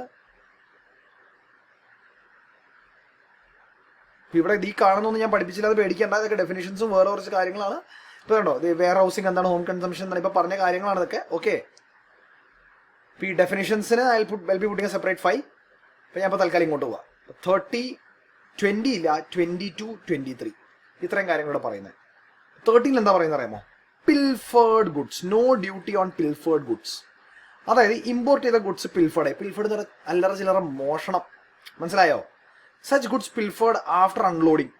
ഇവിടെ ഈ കാണുന്നൊന്നും ഞാൻ പഠിപ്പിച്ചില്ല, അത് പേടിക്കേണ്ട. അതൊക്കെ ഡെഫിനിഷൻസും വേറെ കുറച്ച് കാര്യങ്ങളാണ്. ഇപ്പൊ കണ്ടോ, വെയർ ഹൗസിംഗ് എന്താണ്, ഹോം കൺസംഷൻ എന്താണ്, ഇപ്പൊ പറഞ്ഞ കാര്യങ്ങളാണ് ഇതൊക്കെ. ഓക്കെ, ഈ ഡെഫിനിഷൻസിന് ഐ ബി പുട്ടിങ് സെപ്പറേറ്റ് 5. ഇപ്പൊ ഞാൻ ഇപ്പൊ തൽക്കാലം ഇങ്ങോട്ട് പോവാം. 30, 20 ഇല്ല, 22, 23 ഇത്രയും കാര്യങ്ങളൂടെ പറയുന്നത്. 13 എന്താ പറയുന്നത് അറിയാമോ? Pilfered goods, no duty on pilfered goods. അതായത് ഇമ്പോർട്ട് ചെയ്ത ഗുഡ്സ് പിൽഫേർഡ് അല്ലറ ചില്ലറ മോഷണം. മനസ്സിലായോ? Such goods pilfered after unloading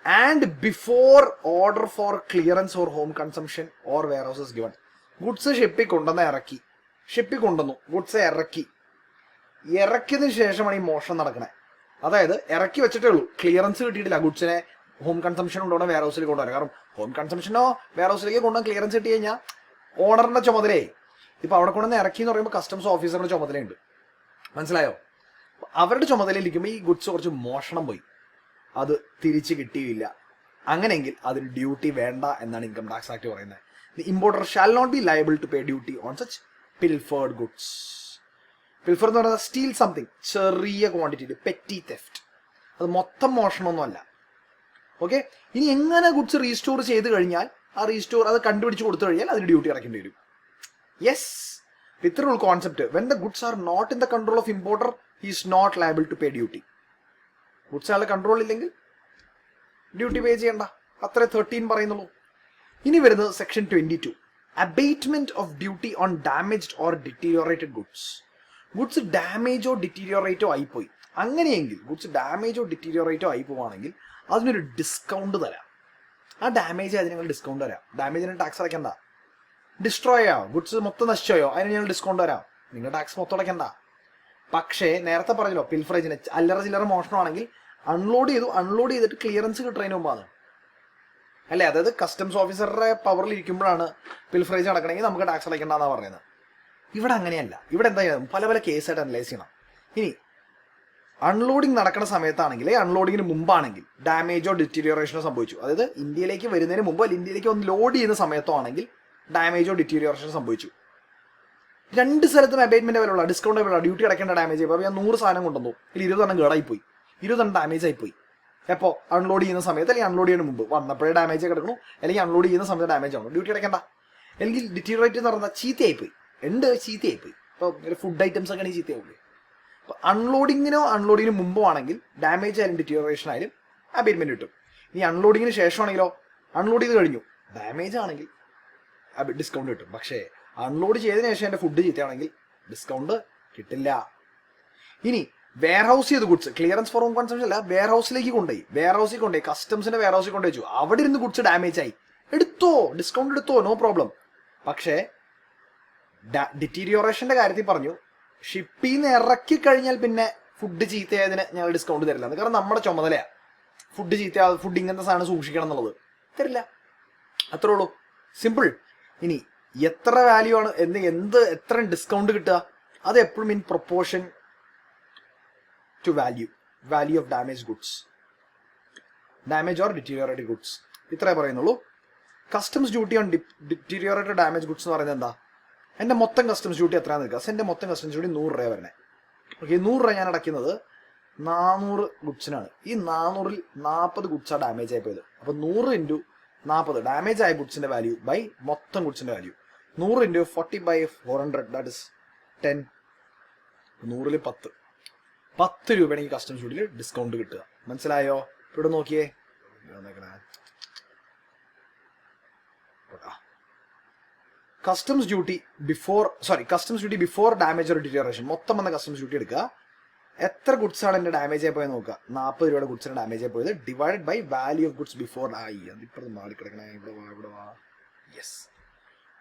and before order for clearance or home consumption or warehouses given. Goods ഷിപ്പിൽ കൊണ്ടുവന്നു ഗുഡ്സ് ഇറക്കിയതിന് ശേഷമാണ് ഈ മോഷണം നടക്കണേ. അതായത് ഇറക്കി വെച്ചിട്ടേ ഉള്ളൂ, ക്ലിയറൻസ് കിട്ടിയിട്ടില്ല. ഗുഡ്സിനെ ഹോം കൺസംഷൻ കൊണ്ടുപോകണം, വെയർ ഹൗസിൽ കൊണ്ടുവരാം. കാരണം ഹോം കൺസംഷനോ വെയർ ഹൗസിലേക്ക് കൊണ്ടുപോകാൻ ക്ലിയറൻസ് കിട്ടി കഴിഞ്ഞാൽ ഓണറിന്റെ ചുമതലയായി. ഇപ്പൊ അവിടെ കൊണ്ടുവന്ന് ഇറക്കി എന്ന് പറയുമ്പോൾ കസ്റ്റംസ് ഓഫീസറുടെ ചുമതലയുണ്ട്. മനസ്സിലായോ? അവരുടെ ചുമതലയിലിരിക്കുമ്പോൾ ഈ ഗുഡ്സ് കുറച്ച് മോഷണം പോയി, അത് തിരിച്ചു കിട്ടിയില്ല. അങ്ങനെയെങ്കിൽ അതിന് ഡ്യൂട്ടി വേണ്ട എന്നാണ് ഇൻകം ടാക്സ് ആക്ട് പറയുന്നത്. The importer shall not be liable to pay duty on such pilfered goods. Pilfer എന്ന് പറയുന്നത് സ്റ്റീൽ സംതിങ്, ചെറിയ ക്വാണ്ടിറ്റി, പെറ്റി തെഫ്റ്റ്. അത് മൊത്തം മോഷണമൊന്നുമല്ല. ഓക്കെ, ഇനി എങ്ങനെ ഗുഡ്സ് റീസ്റ്റോർ ചെയ്ത് കഴിഞ്ഞാൽ അത് കണ്ടുപിടിച്ച് കൊടുത്തു കഴിഞ്ഞാൽ അതിന് ഡ്യൂട്ടി അടയ്ക്കേണ്ടി വരും. യെസ്, ഇത്രയുള്ള concept. When the goods are not in the control of importer, he is not liable to pay duty. Goods ആളുടെ കൺട്രോൾ ഇല്ലെങ്കിൽ ഡ്യൂട്ടി പേ ചെയ്യണ്ട, അത്രേ 13 പറയുന്നുള്ളൂ. ഇനി വരുന്നത് section 22, abatement of duty on damaged or deteriorated goods. Goods ഡാമേജോ ഡിറ്റീരിയോറേറ്റോ ആയിപ്പോയി. അങ്ങനെയെങ്കിൽ ഗുഡ്സ് ഡാമേജോ ഡിറ്റീരിയോറേറ്റോ ആയി പോവാണെങ്കിൽ അതിനൊരു ഡിസ്കൗണ്ട് തരാം. ആ ഡാമേജ് അതിന് ഞങ്ങൾ ഡിസ്കൗണ്ട് തരാം. ഡാമേജിന് ടാക്സ് അടയ്ക്കണ്ട. ഡിസ്ട്രോയ് ആവും, ഗുഡ്സ് മൊത്തം നശിച്ചോയോ, അതിന് ഞങ്ങൾ ഡിസ്കൗണ്ട് തരാം. നിങ്ങൾ ടാക്സ് മൊത്തം അടയ്ക്കണ്ട. പക്ഷേ നേരത്തെ പറഞ്ഞല്ലോ, പിൽഫറേജിന് അല്ലറ ചില്ലറ മോഷണമാണെങ്കിൽ അൺലോഡ് ചെയ്തിട്ട് ക്ലിയറൻസ് കിട്ടുന്നതിന് മുമ്പാണ് അല്ലേ. അതായത് കസ്റ്റംസ് ഓഫീസറുടെ പവറിൽ ഇരിക്കുമ്പോഴാണ് പിൽഫറേജ് നടക്കണമെങ്കിൽ നമുക്ക് ടാക്സ് അടയ്ക്കണ്ടെന്നാണ് പറയുന്നത്. ഇവിടെ അങ്ങനെയല്ല. ഇവിടെ എന്താ ചെയ്യുന്നത്, പല കേസായിട്ട് അനലൈസ് ചെയ്യണം. ഇനി അൺലോഡിങ് നടക്കുന്ന സമയത്താണെങ്കിൽ, അൺലോഡിങ്ങിന് മുമ്പാണെങ്കിൽ ഡാമേജോ ഡിറ്റീരിയോറേഷനോ സംഭവിച്ചു, അതായത് ഇന്ത്യയിലേക്ക് വരുന്നതിന് മുമ്പ് അല്ലെങ്കിൽ ഇന്ത്യയിലേക്ക് ഒന്ന് ലോഡ് ചെയ്യുന്ന സമയത്തോ ആണെങ്കിൽ ഡാമേജോ ഡിറ്റീരിയോറേഷനോ സംഭവിച്ചു, രണ്ട് സ്ഥലത്തും abatement available, discount available, duty അടയ്ക്കേണ്ട ഡാമേജ്. ഇപ്പോൾ ഞാൻ 100 സാധനം കൊണ്ടുവന്നു, ഇതിൽ 20 കേടായിപ്പോയി, 20 ഡാമേജ് ആയിപ്പോയി. എപ്പോൾ അൺലോഡ് ചെയ്യുന്ന സമയത്ത് അല്ലെങ്കിൽ അൺലോഡ് ചെയ്യുന്ന മുമ്പ് വന്നപ്പോഴേ ഡാമേജ് കിടക്കണം, അല്ലെങ്കിൽ അൺലോഡ് ചെയ്യുന്ന സമയത്ത് ഡാമേജ് ആവണം, ഡ്യൂട്ടി അടയ്ക്കേണ്ട. അല്ലെങ്കിൽ ഡിറ്റീരിയോറേറ്റ് എന്ന് പറഞ്ഞാൽ ചീത്തയായിപ്പോയി, ചീത്തയായിപ്പോയി. ഇപ്പോൾ ഫുഡ് ഐറ്റംസ് ഒക്കെ ആണെങ്കിൽ ചീത്തയാവില്ലേ. അപ്പോൾ അൺലോഡിങ്ങിന് മുമ്പോ ആണെങ്കിൽ ഡാമേജ് ആയാലും ഡിറ്റീരിയോറേഷൻ ആയാലും അബേറ്റ്മെന്റ് കിട്ടും. ഇനി അൺലോഡിങ്ങിന് ശേഷമാണെങ്കിലോ, അൺലോഡ് ചെയ്ത് കഴിഞ്ഞു, ഡാമേജ് ആണെങ്കിൽ ഡിസ്കൗണ്ട് കിട്ടും. പക്ഷേ അൺലോഡ് ചെയ്തതിനു ശേഷം എൻ്റെ ഫുഡ് ചീത്തയാണെങ്കിൽ ഡിസ്കൗണ്ട് കിട്ടില്ല. ഇനി വെയർ ഹൗസ് ചെയ്ത് goods, clearance for home consumption അല്ല, വെയർ ഹൗസിലേക്ക് കൊണ്ടുപോയി കസ്റ്റംസിന്റെ വെയർ ഹൗസിൽ കൊണ്ടുപോയി വെച്ചു, അവിടെ ഇരുന്ന് ഗുഡ്സ് ഡാമേജ് ആയി, എടുത്തോ, ഡിസ്കൗണ്ട് എടുത്തോ, നോ പ്രോബ്ലം. പക്ഷേ ഡിറ്റീരിയോറേഷന്റെ കാര്യത്തിൽ പറഞ്ഞു, ഷിപ്പിൽ നിന്ന് ഇറക്കി കഴിഞ്ഞാൽ പിന്നെ ഫുഡ് ചീത്തയായതിന് ഞങ്ങൾ ഡിസ്കൗണ്ട് തരില്ല. കാരണം നമ്മുടെ ചുമതലയാണ് ഫുഡ് ഇങ്ങനത്തെ സാധനം സൂക്ഷിക്കണം എന്നുള്ളത്. തരില്ല, അത്രേ ഉള്ളൂ, സിമ്പിൾ. ഇനി എത്ര വാല്യൂ ആണ് എത്ര ഡിസ്കൗണ്ട് കിട്ടുക, അത് എപ്പോഴും in proportion to value of damage goods, damage or deteriorated goods, ഇത്രേ പറയുന്നുള്ളൂ. Customs duty on deteriorated damage goods എന്ന് പറയുന്നത് എന്താ, എൻ്റെ മൊത്തം കസ്റ്റംസ് ഡ്യൂട്ടി എത്രയാണെന്ന് നിൽക്കുക. എൻ്റെ മൊത്തം കസ്റ്റംസ് ഡ്യൂട്ടി 100 രൂപ വരണേ. ഓക്കെ, 100 രൂപ ഞാൻ അടയ്ക്കുന്നത് 400 ഗുഡ്സിനാണ്. ഈ 400ൽ 40 ഗുഡ്സാണ് ഡാമേജ് ആയി പോയത്. അപ്പോൾ 100 × 40 ഡാമേജ് ആയ ഗുഡ്സിന്റെ വാല്യൂ ബൈ മൊത്തം ഗുഡ്സിന്റെ വാല്യൂ. 100 × 40/400 that is 10. 100ൽ 10 രൂപയാണ് ഈ കസ്റ്റംസ് ഡ്യൂട്ടിയിൽ ഡിസ്കൗണ്ട് കിട്ടുക. മനസ്സിലായോ? ഇവിടെ നോക്കിയേ, customs duty before damage or deterioration. മൊത്തം വന്ന കസ്റ്റംസ് ഡ്യൂട്ടി എടുക്കുക. എത്ര ഗുഡ്സ് ആണ് എന്റെ ഡാമേജ് ആയി പോയത് നോക്കുക. 40 രൂപയുടെ ഗുഡ്സിന് ഡാമേജ് ആയി പോയത് divided by value of goods before. അതിപ്പോ മാറിക്കിടക്കണേ, ഇവിടെ വാ. Yes,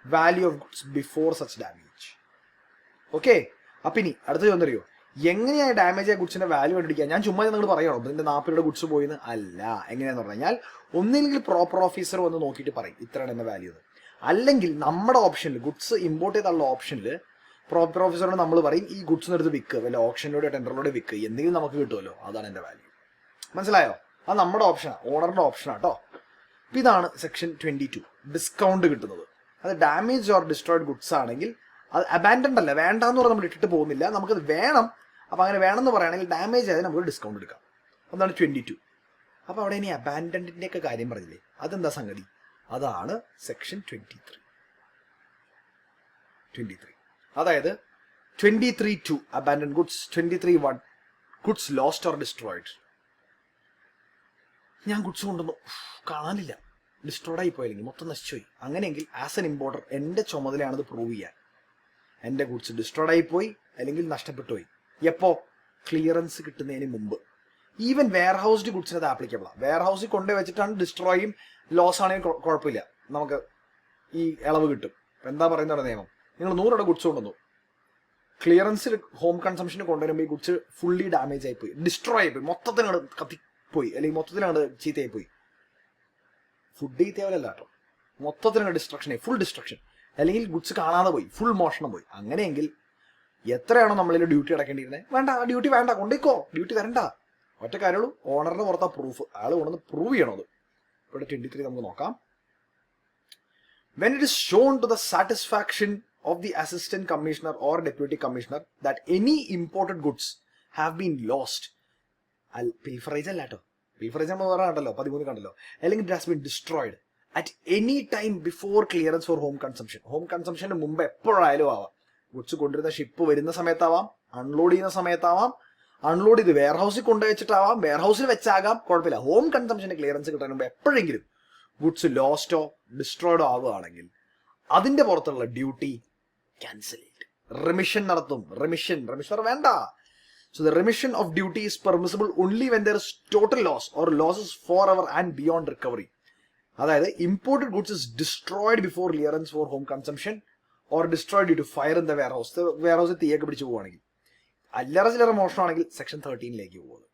value of goods before such damage. Okay, അപ്പൊ ഇനി അടുത്ത ചോദിച്ചറിയോ, എങ്ങനെയാണ് ഡാമേജ് ആയ ഗുഡ്സിന്റെ വാല്യൂ കണ്ടുപിടിക്കുക? ഞാൻ ചുമ്മാ നിങ്ങൾ പറയണോ ഇതിന്റെ 40 രൂപയുടെ ഗുഡ്സ് പോയിന്ന്? അല്ല. എങ്ങനെയാന്ന് പറഞ്ഞാൽ ഒന്നില്ലെങ്കിൽ പ്രോപ്പർ ഓഫീസർ വന്ന് നോക്കിയിട്ട് പറയും ഇത്രയാണ് എന്റെ വാല്യൂ. അല്ലെങ്കിൽ നമ്മുടെ ഓപ്ഷനിൽ ഗുഡ്സ് ഇമ്പോർട്ട് ചെയ്തുള്ള ഓപ്ഷനിൽ പ്രോപ്പർ ഓഫീസറോട് നമ്മൾ പറയും ഈ ഗുഡ്സ് എടുത്ത് വിൽക്കുക, വല്ല ഓപ്ഷനിലൂടെ ടെൻഡറിലൂടെ വിൽക്കുക, എന്തെങ്കിലും നമുക്ക് കിട്ടുമല്ലോ, അതാണ് എൻ്റെ വാല്യൂ. മനസ്സിലായോ? അത് നമ്മുടെ ഓപ്ഷനാണ്, ഓണറിന്റെ ഓപ്ഷനാണ് കേട്ടോ. അപ്പം ഇതാണ് സെക്ഷൻ 22, ഡിസ്കൗണ്ട് കിട്ടുന്നത്. അത് ഡാമേജ് ഓർ ഡിസ്ട്രോയിഡ് ഗുഡ്സ് ആണെങ്കിൽ അത് അബാൻഡൻഡ് അല്ല, വേണ്ടാന്ന് പറഞ്ഞാൽ നമ്മൾ ഇട്ടിട്ട് പോകുന്നില്ല, നമുക്കത് വേണം. അപ്പം അങ്ങനെ വേണമെന്ന് പറയുകയാണെങ്കിൽ ഡാമേജ് ആയത് നമുക്ക് ഡിസ്കൗണ്ട് എടുക്കാം. അതാണ് 22. അപ്പം അവിടെ ഇനി അബാൻഡൻഡിൻ്റെ ഒക്കെ കാര്യം പറഞ്ഞില്ലേ, അതെന്താ സംഗതി? അതാണ് സെക്ഷൻ 23. അതായത് 23(2) abandoned goods, 23(1) goods lost or destroyed. ഞാൻ ഗുഡ്സ് കൊണ്ടുവന്നു, കാണാനില്ല, ഡിസ്ട്രോയിഡ് ആയി പോയില്ലെങ്കിൽ മൊത്തം നശിച്ചുപോയി. അങ്ങനെയെങ്കിൽ ആസ് എൻ ഇമ്പോർട്ടർ എൻ്റെ ചുമതലയാണത് പ്രൂവ് ചെയ്യാൻ. എൻ്റെ ഗുഡ്സ് ഡിസ്ട്രോയിഡ് ആയി പോയി അല്ലെങ്കിൽ നഷ്ടപ്പെട്ടു പോയി. എപ്പോ? ക്ലിയറൻസ് കിട്ടുന്നതിന് മുമ്പ്. ഈവൻ വെയർ ഹൗസ്ഡ് ഗുഡ്സിന് അത് ആപ്ലിക്കബിൾ ആണ്. വെയർ ഹൗസിൽ കൊണ്ടുപോയി വെച്ചിട്ടാണ് ഡിസ്ട്രോയും ലോസ് ആണെങ്കിൽ കുഴപ്പമില്ല, നമുക്ക് ഈ ഇളവ് കിട്ടും. എന്താ പറയുന്ന നിയമം, നിങ്ങൾ 100 ഗുഡ്സ് കൊണ്ടുവന്നു, ക്ലിയറൻസിൽ ഹോം കൺസംഷന് കൊണ്ടുവരുമ്പോൾ ഈ ഗുഡ്സ് ഫുള്ളി ഡാമേജ് ആയിപ്പോയി, ഡിസ്ട്രോയ് ആയിപ്പോയി, മൊത്തത്തിനോട് കത്തിപ്പോയി, അല്ലെങ്കിൽ മൊത്തത്തിനോട് ചീത്തയായിപ്പോയി. ഫുഡ് ചീത്തയാവില്ല കേട്ടോ, മൊത്തത്തിനോട് ഡിസ്ട്രക്ഷൻ, ഫുൾ ഡിസ്ട്രക്ഷൻ, അല്ലെങ്കിൽ ഗുഡ്സ് കാണാതെ പോയി, ഫുൾ മോഷണം പോയി. അങ്ങനെയെങ്കിൽ എത്രയാണോ നമ്മളിൽ ഡ്യൂട്ടി അടക്കേണ്ടിയിരുന്നത്, വേണ്ട, ആ ഡ്യൂട്ടി വേണ്ട, കൊണ്ടേക്കോ, ഡ്യൂട്ടി തരണ്ട. ഒറ്റ കാര്യമുള്ളൂ, ഓണറിന്റെ പുറത്താ പ്രൂഫ്, ആൾ കൊണ്ടുവന്ന് പ്രൂവ് ചെയ്യണം. അത് ഇവിടെ 23 നമുക്ക് നോക്കാം. When it is shown to the satisfaction of the assistant commissioner or deputy commissioner that any imported goods have been lost, pilferage അല്ല കേട്ടോ, pilferage നമ്മൾ പറയാണ്ടല്ലോ 13 കണ്ടല്ലോ, അല്ലെങ്കിൽ it has been destroyed at any time before clearance for home consumption. Home കൺസംഷന് മുമ്പ് എപ്പോഴായാലും ആവാം. ഗുഡ്സ് കൊണ്ടുവരുന്ന ഷിപ്പ് വരുന്ന സമയത്താവാം, അൺലോഡ് ചെയ്യുന്ന സമയത്താവാം, അൺലോഡ് ചെയ്ത് വെയർ ഹൗസിൽ കൊണ്ടുവച്ചിട്ടാവാം, വെയർ ഹൗസിൽ വെച്ചാകാം, കുഴപ്പമില്ല. ഹോം കൺസംഷന് ക്ലിയറൻസ് കിട്ടാൻ മുമ്പ് എപ്പോഴെങ്കിലും ഗുഡ്സ് ലോസ്റ്റോ ഡിസ്ട്രോയിഡോ ആവുകയാണെങ്കിൽ അതിന്റെ പുറത്തുള്ള ഡ്യൂട്ടി ക്യാൻസൽ ചെയ്ത് റിമിഷൻ നടത്തും. റിമിഷൻ വേണ്ട. So the remission of duty is permissible only when there is total loss or losses for ever and beyond recovery. അതായത് imported goods is destroyed before clearance for home consumption or destroyed due to fire in the warehouse. വെയർ ഹൗസിൽ തീയൊക്കെ പിടിച്ച് പോവുകയാണെങ്കിൽ, അല്ലറ ചില്ലറ മോഷണമാണെങ്കിൽ സെക്ഷൻ 13 പോകുന്നത്.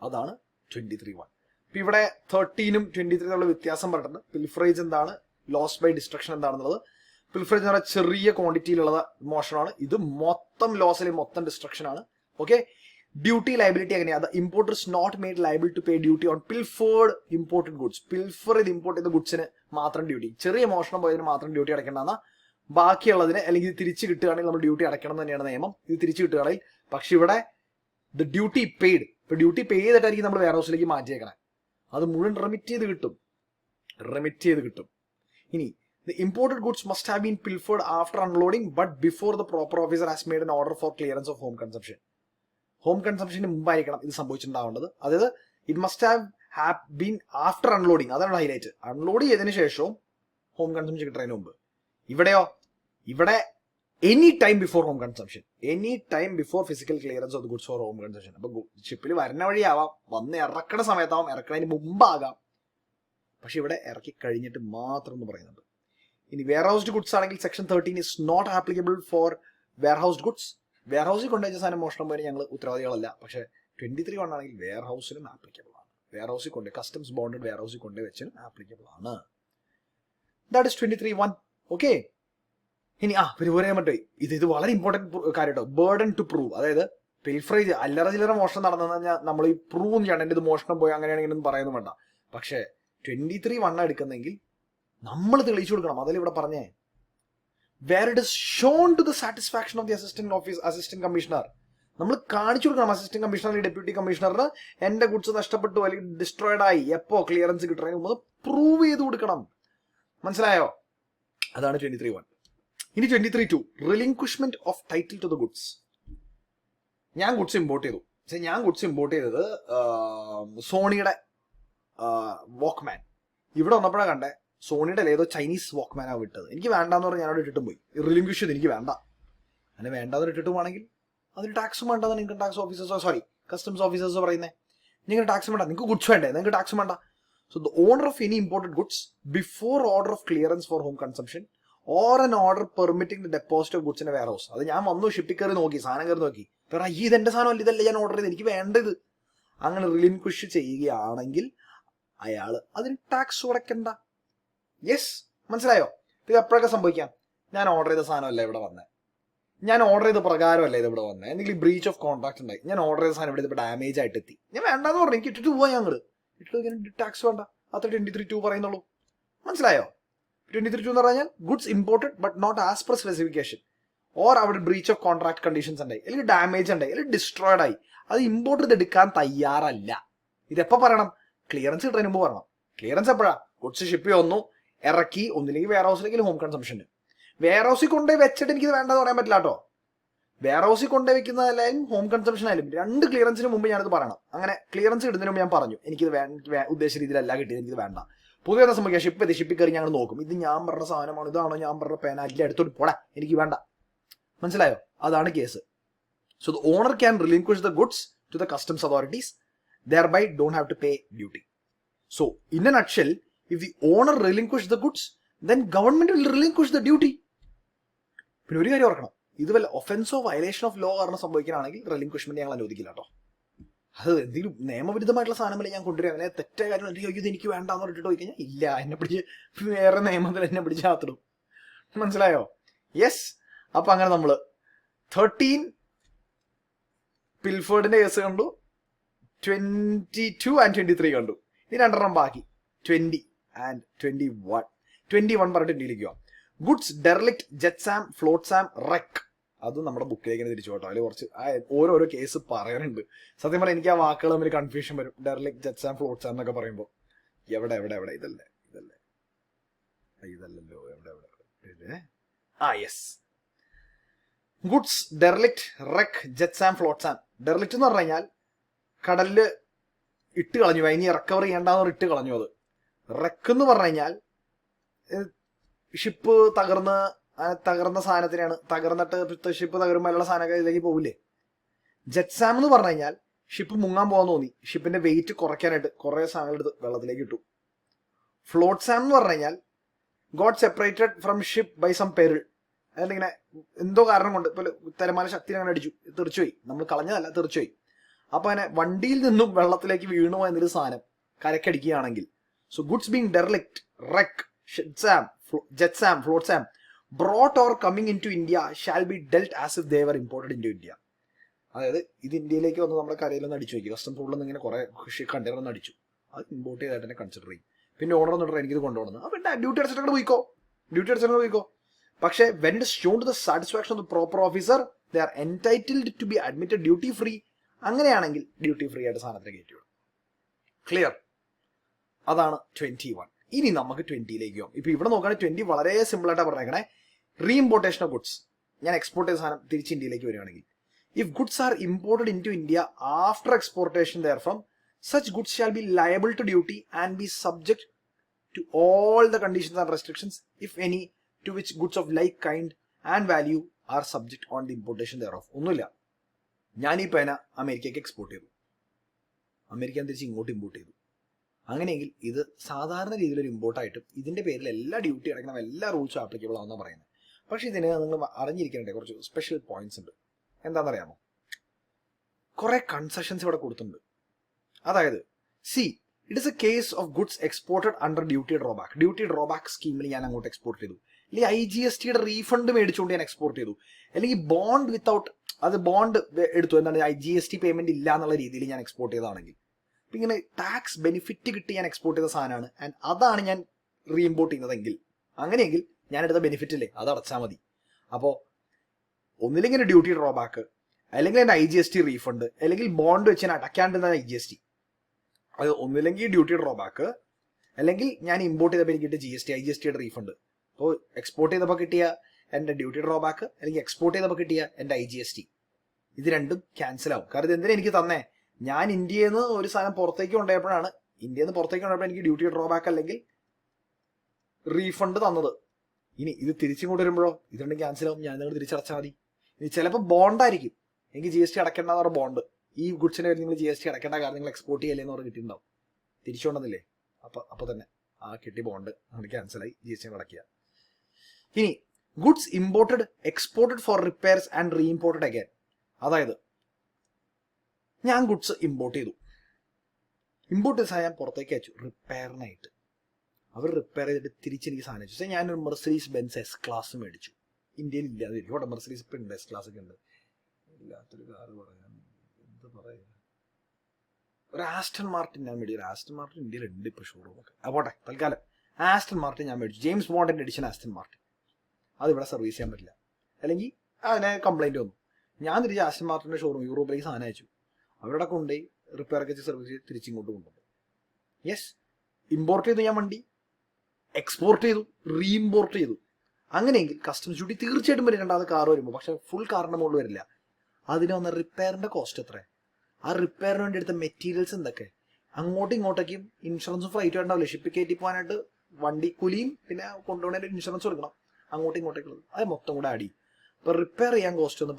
അതാണ് 23(1). ഇപ്പൊ ഇവിടെ 13-ഉം 23 വ്യത്യാസം പറഞ്ഞിട്ടുണ്ട്. പിൽഫറേജ് എന്താണ്, ലോസ് ബൈ ഡിസ്ട്രക്ഷൻ എന്താണെന്നുള്ളത്. പിൽഫറേജ് എന്ന് പറഞ്ഞാൽ ചെറിയ ക്വാണ്ടിറ്റിയിലുള്ള മോഷണമാണ്, ഇത് മൊത്തം ലോസിൽ മൊത്തം ഡിസ്ട്രക്ഷൻ ആണ്. ഓക്കെ, ഡ്യൂട്ടി ലയബിലിറ്റി എങ്ങനെയാണ്, importer is not made liable to pay duty on pilfered imported goods. Pilfer ചെയ്ത് ഇമ്പോർട്ട് ചെയ്ത ഗുഡ്സിന് മാത്രം ഡ്യൂട്ടി, ചെറിയ മോഷണം പോയതിന് മാത്രം ഡ്യൂട്ടി അടയ്ക്കേണ്ടെന്ന, ബാക്കിയുള്ളതിന് അല്ലെങ്കിൽ തിരിച്ച് കിട്ടുകയാണെങ്കിൽ നമ്മൾ ഡ്യൂട്ടി അടയ്ക്കണം എന്ന് തന്നെയാണ് നിയമം. ഇത് തിരിച്ച് കിട്ടുകയാണെങ്കിൽ, പക്ഷെ ഇവിടെ ദ ഡ്യൂട്ടി പെയ്ഡ്, ഇപ്പൊ ഡ്യൂട്ടി പേ ചെയ്തിട്ടായിരിക്കും നമ്മൾ വെയർ ഹൗസിലേക്ക് മാറ്റിയേക്കണേ, അത് മുഴുവൻ റെമിറ്റ് ചെയ്ത് കിട്ടും. ഇനി the imported goods must have been pilfered after unloading but before the proper officer has made an order for clearance of home consumption. Home കൺസംഷന് മുമ്പായിരിക്കണം ഇത് സംഭവിച്ചിട്ടുണ്ടാവേണ്ടത്. അതായത് it must have been after unloading, അതാണ് ഹൈലൈറ്റ്. അൺലോഡ് ചെയ്തതിനു ശേഷവും ഹോം കൺസംഷൻ കിട്ടുന്നതിന് മുമ്പ്. ഇവിടെ any time before home consumption, any time before physical clearance of the goods for home consumption. അപ്പൊ ഷിപ്പിൽ വരുന്ന വഴിയാവാം, വന്ന് ഇറക്കണ സമയത്താവാം, ഇറക്കണതിന് മുമ്പാകാം, പക്ഷെ ഇവിടെ ഇറക്കി കഴിഞ്ഞിട്ട് മാത്രം എന്ന് പറയുന്നുണ്ട്. ഇനി വെയർ ഹൗസ്ഡ് ഗുഡ്സ് ആണെങ്കിൽ section 13 is not applicable for warehoused goods. വെയർ ഹൗസിൽ കൊണ്ടുവച്ച സാധനം മോഷണം പോയി ഞങ്ങൾ ഉത്തരവാദികളല്ല. പക്ഷെ 23(1) ആണെങ്കിൽ വെയർ ഹൗസിനും ആപ്ലിക്കബിൾ ആണ്. വെയർ ഹൗസിൽ കൊണ്ട് കസ്റ്റംസ് ബോണ്ടഡ് വെയർ ഹൗസിൽ കൊണ്ടുപോയി വെച്ചാലും ആപ്ലിക്കബിൾ ആണ്. That is 23(1). ഓക്കെ, ഇനി ഒരു പറയാൻ പറ്റും, ഇത് വളരെ ഇമ്പോർട്ടന്റ് കാര്യം കേട്ടോ, ബേർഡൻ ടു പ്രൂവ്. അതായത് പിൽഫറേജ് അല്ലറ ചില്ലറ മോഷണം നടന്നെന്ന് കഴിഞ്ഞാൽ നമ്മൾ ഈ പ്രൂവ് ചെയ്യണം, എൻ്റെ ഇത് മോഷണം പോയി അങ്ങനെയാണെങ്കിലും പറയുന്നു വേണ്ട. പക്ഷെ 23(1) എടുക്കുന്നെങ്കിൽ നമ്മൾ തെളിയിച്ചു കൊടുക്കണം. അതല്ല ഇവിടെ പറഞ്ഞേ, where it is shown to the satisfaction of the assistant commissioner. നമ്മൾ കാണിച്ചു കൊടുക്കണം അസിസ്റ്റന്റ് കമ്മീഷണർ, ഡെപ്യൂട്ടി കമ്മീഷണറിന് എന്റെ ഗുഡ്സ് നഷ്ടപ്പെട്ടു അല്ലെങ്കിൽ ഡിസ്ട്രോയിഡ് ആയി എപ്പോ ക്ലിയറൻസ് കിട്ടുന്നതിന് മുമ്പ് പ്രൂവ് ചെയ്ത് കൊടുക്കണം. മനസ്സിലായോ? അതാണ് 23(1). ഇനി 23(2) relinquishment of title to the goods. ഞാൻ ഗുഡ്സ് ഇമ്പോർട്ട് ചെയ്തത് സോണിയുടെ വാക്ക്മാൻ. ഇവിടെ വന്നപ്പോഴാണ് കണ്ടേ സോണിയുടെ ഏതോ ചൈനീസ് വാക്ക്മാനാണ് വിട്ടത്. എനിക്ക് വേണ്ടാന്ന് പറഞ്ഞാൽ ഞാനവിടെ ഇട്ടിട്ടും പോയി. റിലിങ്ക്വിഷ് ചെയ്ത് എനിക്ക് വേണ്ട, അങ്ങനെ വേണ്ടാന്ന് ഇട്ടിട്ടുമാണെങ്കിൽ അതിന് ടാക്സും വേണ്ടെന്ന് ഇൻകം ടാക്സ് ഓഫീസേഴ്സോ കസ്റ്റംസ് ഓഫീസേഴ്സോ പറയുന്നത്. നിങ്ങൾക്ക് ടാക്സ് വേണ്ട, നിങ്ങൾക്ക് ഗുഡ്സ് വേണ്ടേ, നിങ്ങൾക്ക് ടാക്സ് വേണ്ട. So the owner of any imported goods before order of clearance for home consumption or an order permitting the deposit of goods in a warehouse. അത് ഞാൻ വന്നു ഷിപ്പിൽ കയറി നോക്കി, സാധനം കയറി നോക്കി, വേറെ ഇത് എന്റെ സാധനം അല്ല, ഇതല്ല ഞാൻ ഓർഡർ ചെയ്ത്, എനിക്ക് വേണ്ടത്. അങ്ങനെ റിലിൻക്വിഷ് ചെയ്യുകയാണെങ്കിൽ അയാൾ അതിന് ടാക്സ് അടയ്ക്കണ്ട. യെസ്, മനസ്സിലായോ? ഇത് എപ്പോഴൊക്കെ സംഭവിക്കാം? ഞാൻ ഓർഡർ ചെയ്ത സാധനമല്ല ഇവിടെ വന്നത്, ഞാൻ ഓർഡർ ചെയ്ത പ്രകാരമല്ല ഇത് ഇവിടെ വന്നത്, എന്തെങ്കിലും ബ്രീച്ച് ഓഫ് കോൺട്രാക്ട് ഉണ്ടായി, ഞാൻ ഓർഡർ ചെയ്ത സാധനം ഇവിടെ ഇപ്പോൾ ഡാമേജ് ആയിട്ട് എത്തി, ഞാൻ വേണ്ടാന്ന് പറഞ്ഞു, എനിക്ക് ഇട്ടിട്ട് പോവാ, ഞങ്ങൾ ഇട്ടിട്ട് ടാക്സ് വേണ്ട. അത്ര 23(2) പറയുന്നുള്ളൂ. മനസ്സിലായോ? 23(2) എന്ന് പറഞ്ഞാൽ goods imported but not as per specification, or അവിടെ ബ്രീച്ച് ഓഫ് കോൺട്രാക്ട് കണ്ടീഷൻസ് ഉണ്ടായി, അല്ലെങ്കിൽ ഡാമേജ് ഉണ്ടായി, അല്ലെങ്കിൽ ഡിസ്ട്രോയിഡ് ആയി, അത് ഇമ്പോർട്ട് ചെയ്ത് എടുക്കാൻ തയ്യാറല്ല. ഇതെപ്പോ പറയണം? ക്ലിയറൻസ് കിട്ടുന്നതിന് മുമ്പ് പറയണം. ക്ലിയറൻസ് എപ്പോഴാ? ഗുഡ്സ് ഷിപ്പ് വന്നു, ഇറക്കി, ഒന്നില്ലെങ്കിൽ വെയർ ഹൗസിലേക്ക് ഹോം കൺസംഷന്. വെയർ ഹൗസിൽ കൊണ്ടുപോയി വെച്ചിട്ട് എനിക്കിത് വേണ്ടെന്ന് പറയാൻ പറ്റില്ല കേട്ടോ. വെയർ ഹൗസിൽ കൊണ്ടുപോയി വെക്കുന്നതായാലും ഹോം കൺസംഷൻ ആയാലും രണ്ട് ക്ലിയറൻസിന് മുമ്പ് ഞാനിത് പറയണം. അങ്ങനെ ക്ലിയറൻസ് കിട്ടുന്നതിന് മുമ്പ് ഞാൻ പറഞ്ഞു എനിക്കിത് ഉദ്ദേശിച്ച രീതിയിലല്ല കിട്ടിയത്, എനിക്കിത് വേണ്ട. പൊതുവെ എന്താ സംഭവിക്കുക? ഷിപ്പിൽ കയറി ഞങ്ങൾ നോക്കും, ഇത് ഞാൻ പറഞ്ഞ സാധനമാണ്, ഇതാണോ ഞാൻ പറഞ്ഞ പേന, അല്ല എടുത്തോട്ട് പോടാ, എനിക്ക് വേണ്ട. മനസ്സിലായോ? അതാണ് case. So the owner can relinquish the goods to the customs authorities thereby don't have to pay duty. So in a nutshell, if the owner relinquish the goods, then government will relinquish the duty. പിന്നെ ഒരു കാര്യം ഓർക്കണം, ഇത് വല്ല ഒഫൻസോ വയലേഷൻ ഓഫ് ലോ കാരണം സംഭവിക്കാനാണെങ്കിൽ റെലിൻക്വിഷ്മെന്റ് ഞങ്ങൾ അനുവദിക്കില്ല കേട്ടോ. അത് എന്തെങ്കിലും നിയമവിരുദ്ധമായിട്ടുള്ള സാധനമല്ല ഞാൻ കൊണ്ടുവരും. അങ്ങനെ തെറ്റായ കാര്യം ഇത് എനിക്ക് വേണ്ടാന്ന് പറഞ്ഞിട്ട് പോയി കഴിഞ്ഞാൽ ഇല്ല, എന്നെ പിടിച്ച് വേറെ നിയമത്തിൽ എന്നെ പിടിച്ച് കാത്തിടും. മനസ്സിലായോ? യെസ്. അപ്പൊ അങ്ങനെ നമ്മള് 13 പിൽഫേർഡിന്റെ കേസ് കണ്ടു, 22 and 23 കണ്ടു. ഈ രണ്ടെണ്ണം ബാക്കി 20 and 21. 21 പറഞ്ഞിട്ട് 20ലേക്ക് പോവാം. ഗുഡ്സ് ഡെർലിക്ട്, ജെറ്റ്സാം, ഫ്ലോട്ട്സാം, റെക്. അത് നമ്മുടെ ബുക്കിലേക്ക് തിരിച്ചു കേട്ടോ. അതിൽ കുറച്ച് ഓരോരോ കേസ് പറയാനുണ്ട്. സത്യം പറഞ്ഞാൽ എനിക്ക് ആ വാക്കുകൾ തമ്മിൽ കൺഫ്യൂഷൻ വരും. ഡെർലിക്ട്, ജെറ്റ്സാം, ഫ്ലോട്ട്സാം എന്നൊക്കെ പറയുമ്പോൾ എവിടെ ഇതല്ലേ ഇതല്ലല്ലോ, എവിടെ യെസ്. Goods ഡെർലിക്ട്, wreck, jetsam, ഫ്ലോട്ട്സാം. ഡെർലിക്ട് എന്ന് പറഞ്ഞു കഴിഞ്ഞാൽ കടലില് ഇട്ട് കളഞ്ഞു, ഇനി റിക്കവർ ചെയ്യേണ്ടെന്ന് ഇട്ട് കളഞ്ഞു. അത് റെക്ക് എന്ന് പറഞ്ഞു കഴിഞ്ഞാൽ ഷിപ്പ് തകർന്ന സാധനത്തിനാണ്. തകർന്നിട്ട് ഷിപ്പ് തകരുമ്പോഴുള്ള സാധനങ്ങളിലേക്ക് പോകില്ലേ. ജെറ്റ്സാം എന്ന് പറഞ്ഞു കഴിഞ്ഞാൽ ഷിപ്പ് മുങ്ങാൻ പോകാൻ തോന്നി, ഷിപ്പിന്റെ വെയിറ്റ് കുറയ്ക്കാനായിട്ട് കുറെ സാധനങ്ങൾ എടുത്ത് വെള്ളത്തിലേക്ക് ഇട്ടു. ഫ്ലോട്ട്സാം എന്ന് പറഞ്ഞു കഴിഞ്ഞാൽ got separated from ship by some peril. അതിലിങ്ങനെ എന്തോ കാരണം കൊണ്ട് ഇപ്പൊ തിരമാല ശക്തി അങ്ങനെ അടിച്ചു, തെറിച്ചുപോയി. നമ്മൾ കളഞ്ഞതല്ല, തെറിച്ചുപോയി. അപ്പൊ അങ്ങനെ വണ്ടിയിൽ നിന്നും വെള്ളത്തിലേക്ക് വീണു എന്നൊരു സാധനം കരക്കടിക്കുകയാണെങ്കിൽ, so goods being derelict, wreck, jetsam, flotsam brought or coming into India shall be dealt as if they were imported into India. അതായത് ഇത് ഇന്ത്യയിലേക്ക് വന്ന് നമ്മുടെ കരയിലൊന്ന് അടിച്ചു വയ്ക്കും, കസ്റ്റംസ് റൂളിൽ ഇങ്ങനെ കുറെ കണ്ടെയ്നർ ഒന്ന് അടിച്ചു, അത് ഇമ്പോർട്ട് ചെയ്തായിട്ട് തന്നെ കൺസിഡർ ചെയ്യും. പിന്നെ ഓർഡർ ഒന്നും എനിക്കിത് കൊണ്ടുപോകുന്നത് അപ്പം ഡ്യൂട്ടി അടിച്ചിട്ട് പോയിക്കോ. പക്ഷേ when it shown to the satisfaction of the proper officer they are entitled to be admitted duty free. അങ്ങനെയാണെങ്കിൽ ഡ്യൂട്ടി ഫ്രീ ആയിട്ട് സാധനത്തിന് കയറ്റിവിടും. ക്ലിയർ? അതാണ് 21. ഇനി നമുക്ക് 20ലേക്ക് പോകാം. ഇപ്പൊ ഇവിടെ നോക്കുകയാണെങ്കിൽ 20 വളരെ സിമ്പിൾ ആയിട്ടാണ് പറഞ്ഞേക്കണേ. Reimportation of goods. ഞാൻ എക്സ്പോർട്ട് ചെയ്ത സാധനം തിരിച്ച് ഇന്ത്യയിലേക്ക് വരികയാണെങ്കിൽ, if goods are imported into India after exportation therefrom, such goods shall be liable to duty and be subject to all the conditions and restrictions if any to which goods of like kind and value are subject on the importation thereof. ഒന്നുമില്ല, ഞാൻ ഈ പേന അമേരിക്കയ്ക്ക് എക്സ്പോർട്ട് ചെയ്തു, അമേരിക്ക തിരിച്ച് ഇങ്ങോട്ട് ഇമ്പോർട്ട് ചെയ്തു. അങ്ങനെയെങ്കിൽ ഇത് സാധാരണ രീതിയിലൊരു ഇമ്പോർട്ടായിട്ടും ഇതിന്റെ പേരിൽ എല്ലാ ഡ്യൂട്ടി അടക്കണം, എല്ലാ റൂൾസും ആപ്ലിക്കബിൾ ആണെന്നാണ് പറയുന്നത്. പക്ഷെ ഇതിന് നിങ്ങൾ അറിഞ്ഞിരിക്കേണ്ട കുറച്ച് സ്പെഷ്യൽ പോയിന്റ്സ് ഉണ്ട്. എന്താണെന്നറിയാമോ? കുറെ കൺസെഷൻസ് ഇവിടെ കൊടുത്തിട്ടുണ്ട്. അതായത് it is A case of goods exported under duty drawback. Duty drawback സ്കീമിൽ ഞാൻ അങ്ങോട്ട് എക്സ്പോർട്ട് ചെയ്തു, അല്ലെങ്കിൽ IGSTയുടെ റീഫണ്ട് മേടിച്ചുകൊണ്ട് ഞാൻ എക്സ്പോർട്ട് ചെയ്തു, അല്ലെങ്കിൽ ബോണ്ട് വിത്തൗട്ട്, അത് ബോണ്ട് എടുത്തു, എന്താണ് IGST പേയ്മെന്റ് ഇല്ല എന്നുള്ള രീതിയിൽ ഞാൻ എക്സ്പോർട്ട് ചെയ്തതാണെങ്കിൽ, അപ്പം ഇങ്ങനെ ടാക്സ് ബെനിഫിറ്റ് കിട്ടി ഞാൻ എക്സ്പോർട്ട് ചെയ്ത സാധനമാണ്, ആൻഡ് അതാണ് ഞാൻ റീഇമ്പോർട്ട് ചെയ്യുന്നതെങ്കിൽ, അങ്ങനെയെങ്കിൽ ഞാൻ എടുത്ത ബെനിഫിറ്റ് ഇല്ലേ അത് അടച്ചാൽ മതി. അപ്പോൾ ഒന്നില്ലെങ്കിൽ ഡ്യൂട്ടി ഡ്രോബാക്ക്, അല്ലെങ്കിൽ എൻ്റെ IGST റീഫണ്ട്, അല്ലെങ്കിൽ ബോണ്ട് വെച്ച് ഞാൻ അടയ്ക്കാണ്ടിരുന്ന IGST. അത് ഒന്നില്ലെങ്കിൽ ഡ്യൂട്ടി ഡ്രോബാക്ക്, അല്ലെങ്കിൽ ഞാൻ ഇമ്പോർട്ട് ചെയ്തപ്പോൾ എനിക്ക് കിട്ടിയ IGSTയുടെ റീഫണ്ട്. അപ്പോൾ എക്സ്പോർട്ട് ചെയ്തപ്പോൾ കിട്ടിയ എൻ്റെ ഡ്യൂട്ടി ഡ്രോബാക്ക്, അല്ലെങ്കിൽ എക്സ്പോർട്ട് ചെയ്തപ്പോൾ കിട്ടിയ എൻ്റെ IGST, ഇത് രണ്ടും ക്യാൻസൽ ആവും. കാരണം ഇത് എന്തിനാ എനിക്ക് തന്നേ? ഞാൻ ഇന്ത്യയിൽ നിന്ന് ഒരു സാധനം പുറത്തേക്ക് കൊണ്ടുപോയപ്പോഴാണ്, എനിക്ക് ഡ്യൂട്ടി ഡ്രോബാക്ക് അല്ലെങ്കിൽ റീഫണ്ട് തന്നത്. ഇനി ഇത് തിരിച്ചിങ്ങോട്ട് വരുമ്പോഴോ ഇത് രണ്ടും ക്യാൻസൽ ആവും, ഞാൻ നിങ്ങൾ തിരിച്ചടച്ചാൽ മതി. ഇനി ചിലപ്പോൾ ബോണ്ടായിരിക്കും, എനിക്ക് GST അടയ്ക്കേണ്ടെന്ന് പറഞ്ഞ ബോണ്ട്, ഈ ഗുഡ്സിനെ നിങ്ങൾ GST അടയ്ക്കേണ്ട കാരണം നിങ്ങൾ എക്സ്പോർട്ട് ചെയ്യല്ലേന്ന് പറഞ്ഞ് കിട്ടിയിട്ടുണ്ടാവും, തിരിച്ചുകൊണ്ടെന്നില്ലേ, അപ്പൊ തന്നെ ആ കിട്ടി ബോണ്ട് നമ്മൾ ക്യാൻസലായി, GST അടയ്ക്കുക. ഇനി goods imported exported for repairs and reimported again. അതായത് ഞാൻ ഗുഡ്സ് ഇമ്പോർട്ട് ചെയ്തു സാധനം പുറത്തേക്ക് അയച്ചു റിപ്പയറിനായിട്ട്. അവർ റിപ്പയർ ചെയ്തിട്ട് തിരിച്ചെനിക്ക് സാധനം അയച്ചു. ഞാനൊരു മെർസിഡീസ് ബെൻസ് S ക്ലാസ് മേടിച്ചു. ഇന്ത്യയിൽ ഇല്ലാതെ ഇവിടെ മെർസിഡീസ് ഇപ്പം ഉണ്ട്, S ക്ലാസ് ഒക്കെ ഉണ്ട്. ഇല്ലാത്തൊരു കാറ് പറയാൻ എന്താ പറയുക, ഒരു ആസ്റ്റൺ മാർട്ടിൻ ഞാൻ മേടിച്ചു. ആസ്റ്റൺ മാർട്ടിൻ ഇന്ത്യയിൽ ഉണ്ട് ഇപ്പോൾ ഷോറൂമൊക്കെ. പോട്ടെ, തൽക്കാലം ആസ്റ്റൺ മാർട്ടിൻ ഞാൻ മേടിച്ചു, ജെയിംസ് ബോണ്ടിന്റെ എഡിഷൻ ആസ്റ്റൺ മാർട്ടിൻ. അതിവിടെ സർവീസ് ചെയ്യാൻ പറ്റില്ല, അല്ലെങ്കിൽ അതിനെ കംപ്ലൈന്റ് വന്നു. ഞാൻ തിരിച്ച് ആസ്റ്റൺ മാർട്ടിന്റെ ഷോറൂം യൂറോപ്പിലേക്ക് സാധനം അയച്ചു, അവരുടെ കൊണ്ടുപോയി റിപ്പയർ ഒക്കെ സർവീസ് ചെയ്ത് തിരിച്ചിങ്ങോട്ട് കൊണ്ടുപോകും. യെസ്, ഇമ്പോർട്ട് ചെയ്തു ഞാൻ വണ്ടി, എക്സ്പോർട്ട് ചെയ്തു, റീഇമ്പോർട്ട് ചെയ്തു. അങ്ങനെയെങ്കിൽ കസ്റ്റംസ് ഡ്യൂട്ടി തീർച്ചയായിട്ടും വരും രണ്ടാമത് കാർ വരുമ്പോൾ. പക്ഷെ ഫുൾ കാറിന്റെ മുകളിൽ വരില്ല. അതിന് വന്ന റിപ്പയറിന്റെ കോസ്റ്റ് എത്ര, ആ റിപ്പയറിന് വേണ്ടി എടുത്ത മെറ്റീരിയൽസ് എന്തൊക്കെ, അങ്ങോട്ടും ഇങ്ങോട്ടേക്കും ഇൻഷുറൻസും ഫ്ലൈറ്റ് ഉണ്ടാവില്ല. ഷിപ്പിൽ കയറ്റി പോകാനായിട്ട് വണ്ടി കൂലിയും പിന്നെ കൊണ്ടുപോകണേൻ്റെ ഇൻഷുറൻസ് കൊടുക്കണം, അങ്ങോട്ടും ഇങ്ങോട്ടേക്കുള്ളത് അത് മൊത്തം കൂടെ ആഡ് ചെയ്യും. ഇപ്പൊ റിപ്പയർ ചെയ്യാൻ കോസ്റ്റ് ഒന്ന്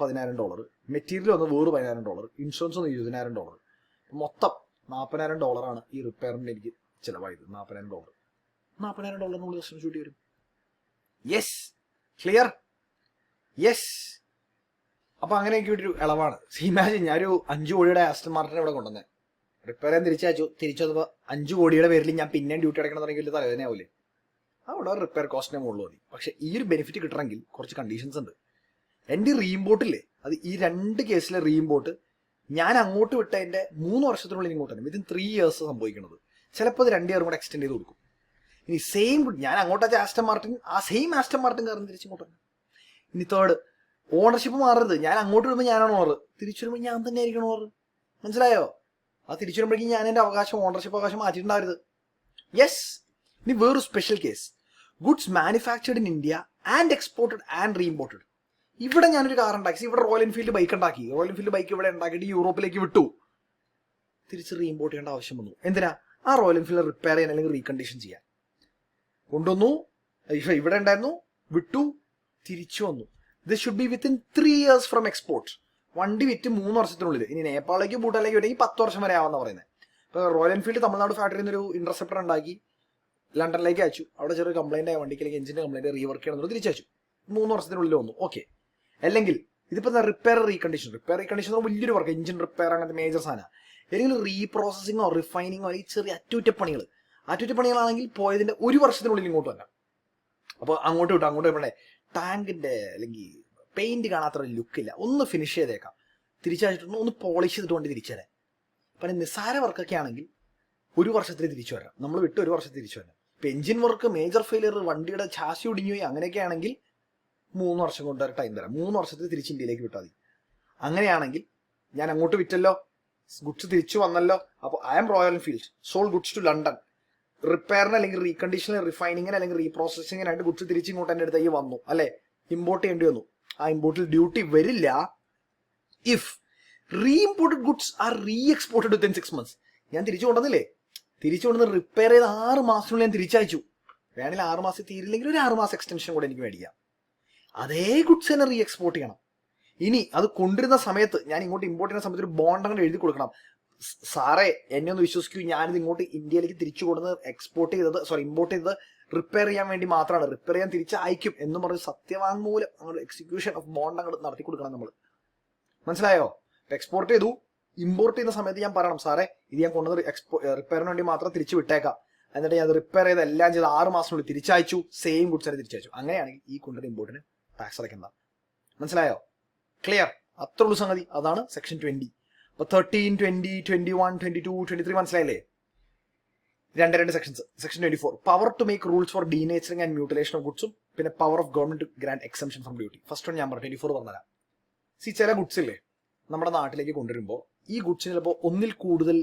$10,000, മെറ്റീരിയൽ ഒന്ന് വേറെ $10,000, ഇൻഷുറൻസ് ഒന്ന് $20,000. മൊത്തം $40,000 ഈ റിപ്പയറിന് എനിക്ക് ചിലവായത്. $40,000. $40,000 കസ്റ്റംസ് ഡ്യൂട്ടി വരും. Yes, clear, yes. അപ്പൊ അങ്ങനെയൊക്കെ ഒരു ഇളവാണ്. ഇമാജിൻ ഞാനൊരു 5 കോടിയുടെ ആസ്റ്റൺ മാർട്ടിനെ ഇവിടെ കൊണ്ടുവന്നേ, റിപ്പയർ ചെയ്യാൻ തിരിച്ചു വന്നപ്പോൾ 5 കോടിയുടെ പേരിൽ ഞാൻ പിന്നെയും ഡ്യൂട്ടി അടയ്ക്കണം തുടങ്ങി വലിയ തലവേദനയാവില്ലേ? അവിടെ റിപ്പയർ കോസ്റ്റിനെ മുകളിൽ മതി. പക്ഷെ ഈ ഒരു ബെനിഫിറ്റ് കിട്ടണമെങ്കിൽ കുറച്ച് കണ്ടീഷൻസ് ഉണ്ട്. എൻ്റെ റീഇമ്പോർട്ടില്ലേ, അത് ഈ 2 കേസിലെ റീഇമ്പോർട്ട് ഞാൻ അങ്ങോട്ട് വിട്ടതിന്റെ 3 വർഷത്തിനുള്ളിൽ ഇങ്ങോട്ട് തന്നെ വിത്തിൻ 3 years സംഭവിക്കുന്നത്. ചിലപ്പോൾ അത് 2 year കൂടെ എക്സ്റ്റെൻഡ് ചെയ്ത് കൊടുക്കും. ഇനി സെയിം ഞാൻ അങ്ങോട്ട് ആസ്റ്റൺ മാർട്ടിൻ, ആ സെയിം ആസ്റ്റൺ മാർട്ടിൻ കാരണം തിരിച്ചിങ്ങോട്ട് തന്നെ. ഇനി തേർഡ്, ഓണർഷിപ്പ് മാറരുത്. ഞാൻ അങ്ങോട്ട് വിടുമ്പോൾ ഞാനാണ് ഓണർ, തിരിച്ചു വരുമ്പോൾ ഞാൻ തന്നെ ആയിരിക്കണം ഓണർ. മനസ്സിലായോ? അത് തിരിച്ചു വരുമ്പോഴേക്കും ഞാൻ എൻ്റെ ഓണർഷിപ്പ് അവകാശം മാറ്റിയിട്ടുണ്ടാവരുത്. യെസ്. ഇനി വേറൊരു special case, goods manufactured in India and exported and reimported. ഇവിടെ ഞാനൊരു കാർ ഉണ്ടാക്കി, ഇവിടെ റോയൽ എൻഫീൽഡ് ബൈക്ക് ഉണ്ടാക്കി, റോയൽ എൻഫീൽഡ് ബൈക്ക് ഇവിടെ ഉണ്ടാക്കിയിട്ട് യൂറോപ്പിലേക്ക് വിട്ടു, തിരിച്ച് റീഇമ്പോർട്ട് ചെയ്യേണ്ട ആവശ്യം വന്നു. എന്തിനാ? ആ റോയൽ എൻഫീൽഡ് റിപ്പയർ ചെയ്യാൻ അല്ലെങ്കിൽ റീകണ്ടീഷൻ ചെയ്യാൻ കൊണ്ടുവന്നു. ഇവിടെ ഉണ്ടായിരുന്നു, വിട്ടു, തിരിച്ചു വന്നു. This should be within 3 years from export. വണ്ടി വിറ്റ് 3 വർഷത്തിനുള്ളിൽ. ഇനി നേപ്പാളിലേക്ക് ഭൂട്ടാനിലേക്ക് വിട്ടെങ്കിൽ 10 വർഷം വരെ ആവാമെന്ന് പറയുന്നത്. ഇപ്പോൾ റോയൽ എൻഫീൽഡ് തമിഴ്നാട് ഫാക്ടറിയിൽ നിന്നൊരു ഇന്റർസെപ്റ്റർ ഉണ്ടാക്കി ലണ്ടനിലേക്ക് അയച്ചു. അവിടെ ചെറിയ കംപ്ലൈന്റ് ആയ വണ്ടിക്ക് എഞ്ചിന്റെ കംപ്ലൈന്റ് റീവർക്ക് ചെയ്യണമെന്ന് തിരിച്ചയച്ചു. 3 വർഷത്തിനുള്ളിൽ വന്നു. ഓക്കെ. അല്ലെങ്കിൽ ഇതിപ്പോൾ റിപ്പയർ റീകണ്ടീഷൻ വലിയൊരു വർക്ക്, എഞ്ചിൻ റിപ്പയർ അങ്ങനത്തെ മേജർ സാധനം. ഏതെങ്കിലും റീപ്രോസസിങ്ങോ റിഫൈനിങ്ങോ അല്ലെങ്കിൽ ചെറിയ അറ്റകുറ്റപ്പണികളാണെങ്കിൽ പോയതിന്റെ 1 വർഷത്തിനുള്ളിൽ ഇങ്ങോട്ട് വരാം. അപ്പോൾ അങ്ങോട്ട് വിടണേ, ടാങ്കിന്റെ അല്ലെങ്കിൽ പെയിന്റ് കാണാത്ത ലുക്കില്ല, ഒന്ന് ഫിനിഷ് ചെയ്തേക്കാം, തിരിച്ചയച്ചിട്ടുണ്ട്, ഒന്ന് പോളിഷ് ചെയ്തിട്ട് കൊണ്ട് തിരിച്ചു തരാം. അപ്പം നിസ്സാര വർക്കൊക്കെ ആണെങ്കിൽ 1 വർഷത്തിൽ തിരിച്ചു വരാം. നമ്മൾ വിട്ട് 1 വർഷത്തിൽ തിരിച്ചു വരാം. ഇപ്പം എഞ്ചിൻ വർക്ക്, മേജർ ഫെയിലിയർ, വണ്ടിയുടെ ചാസി ഒടിഞ്ഞു പോയി, അങ്ങനെയൊക്കെ ആണെങ്കിൽ 3 വർഷം കൊണ്ട് ടൈം തരാം. 3 വർഷത്തിൽ തിരിച്ച് ഇന്ത്യയിലേക്ക് വിട്ടാൽ മതി. അങ്ങനെയാണെങ്കിൽ ഞാൻ അങ്ങോട്ട് വിറ്റല്ലോ, ഗുഡ്സ് തിരിച്ചു വന്നല്ലോ. അപ്പോൾ I am Royal Enfield sold goods to London. റിപ്പയറിന് അല്ലെങ്കിൽ റീകണ്ടീഷനിൽ റിഫൈനിങ്ങിന് അല്ലെങ്കിൽ റീപ്രോസസിങ്ങിനായിട്ട് ഗുഡ്സ് തിരിച്ച് ഇങ്ങോട്ട് എൻ്റെ അടുത്തേക്ക് വന്നു, അല്ലെ? ഇമ്പോർട്ട് ചെയ്യേണ്ടി വന്നു. ആ ഇമ്പോർട്ടിൽ ഡ്യൂട്ടി വരില്ല if reimported goods are reexported within 6 months. ഞാൻ തിരിച്ചു കൊണ്ടുവന്നില്ലേ, തിരിച്ചു കൊണ്ടുവന്ന് റിപ്പയർ ചെയ്ത് 6 മാസത്തിനുള്ളിൽ ഞാൻ തിരിച്ചയച്ചു. വേണമെങ്കിൽ 6 മാസം തീരില്ലെങ്കിൽ ഒരു 6 മാസം എക്സ്റ്റൻഷൻ കൂടെ എനിക്ക് മേടിക്കാം. അതേ ഗുഡ്സ് തന്നെ റീ എക്സ്പോർട്ട് ചെയ്യണം. ഇനി അത് കൊണ്ടുവരുന്ന സമയത്ത്, ഞാൻ ഇങ്ങോട്ട് ഇമ്പോർട്ട് ചെയ്യുന്ന സമയത്ത് ഒരു ബോണ്ട് അങ്ങനെ എഴുതി കൊടുക്കണം. സാറേ എന്നെ ഒന്ന് വിശ്വസിക്കൂ, ഞാനിത് ഇങ്ങോട്ട് ഇന്ത്യയിലേക്ക് തിരിച്ചു കൊടുക്കുന്നത് ഇമ്പോർട്ട് ചെയ്തത് റിപ്പയർ ചെയ്യാൻ വേണ്ടി മാത്രമാണ്, റിപ്പയർ ചെയ്യാൻ തിരിച്ച് അയക്കും എന്ന് പറഞ്ഞ് സത്യവാങ്മൂലം അങ്ങോട്ട് എക്സിക്യൂഷൻ ഓഫ് ബോണ്ട് അങ്ങോട്ട് നടത്തി കൊടുക്കണം നമ്മൾ. മനസ്സിലായോ? എക്സ്പോർട്ട് ചെയ്തു, ഇമ്പോർട്ട് ചെയ്യുന്ന സമയത്ത് ഞാൻ പറയണം, സാറേ ഇത് ഞാൻ കൊണ്ടുവന്ന് റിപ്പയറിന് വേണ്ടി മാത്രം തിരിച്ചു വിട്ടേക്കാം, എന്നിട്ട് ഞാൻ അത് റിപ്പയർ ചെയ്ത് എല്ലാം ചെയ്ത് 6 മാസത്തിനുള്ളിൽ തിരിച്ചയച്ചു, സെയിം ഗുഡ്സ് തന്നെ തിരിച്ചയച്ചു. അങ്ങനെയാണെങ്കിൽ ഈ കൊണ്ടുവരുന്ന ഇമ്പോർട്ടിന് ടാക്സ് അടയ്ക്കണ്ട. മനസ്സിലായോ? ക്ലിയർ? അത്ര ഉള്ളു സംഗതി. അതാണ് സെക്ഷൻ 20. അപ്പൊ 13, 20, 21, 22, 23 മനസ്സിലായില്ലേ? 2 sections. Section 24, power to make rules for denaturing and mutilation of ഗുഡ്സും പിന്നെ power of government to grant exemption from duty. First one ഞാൻ പറഞ്ഞു, 24 പറഞ്ഞുതരാം. ചില ഗുഡ്സ് ഇല്ലേ നമ്മുടെ നാട്ടിലേക്ക് കൊണ്ടുവരുമ്പോൾ ഈ ഗുഡ്സിന് ചിലപ്പോൾ ഒന്നിൽ കൂടുതൽ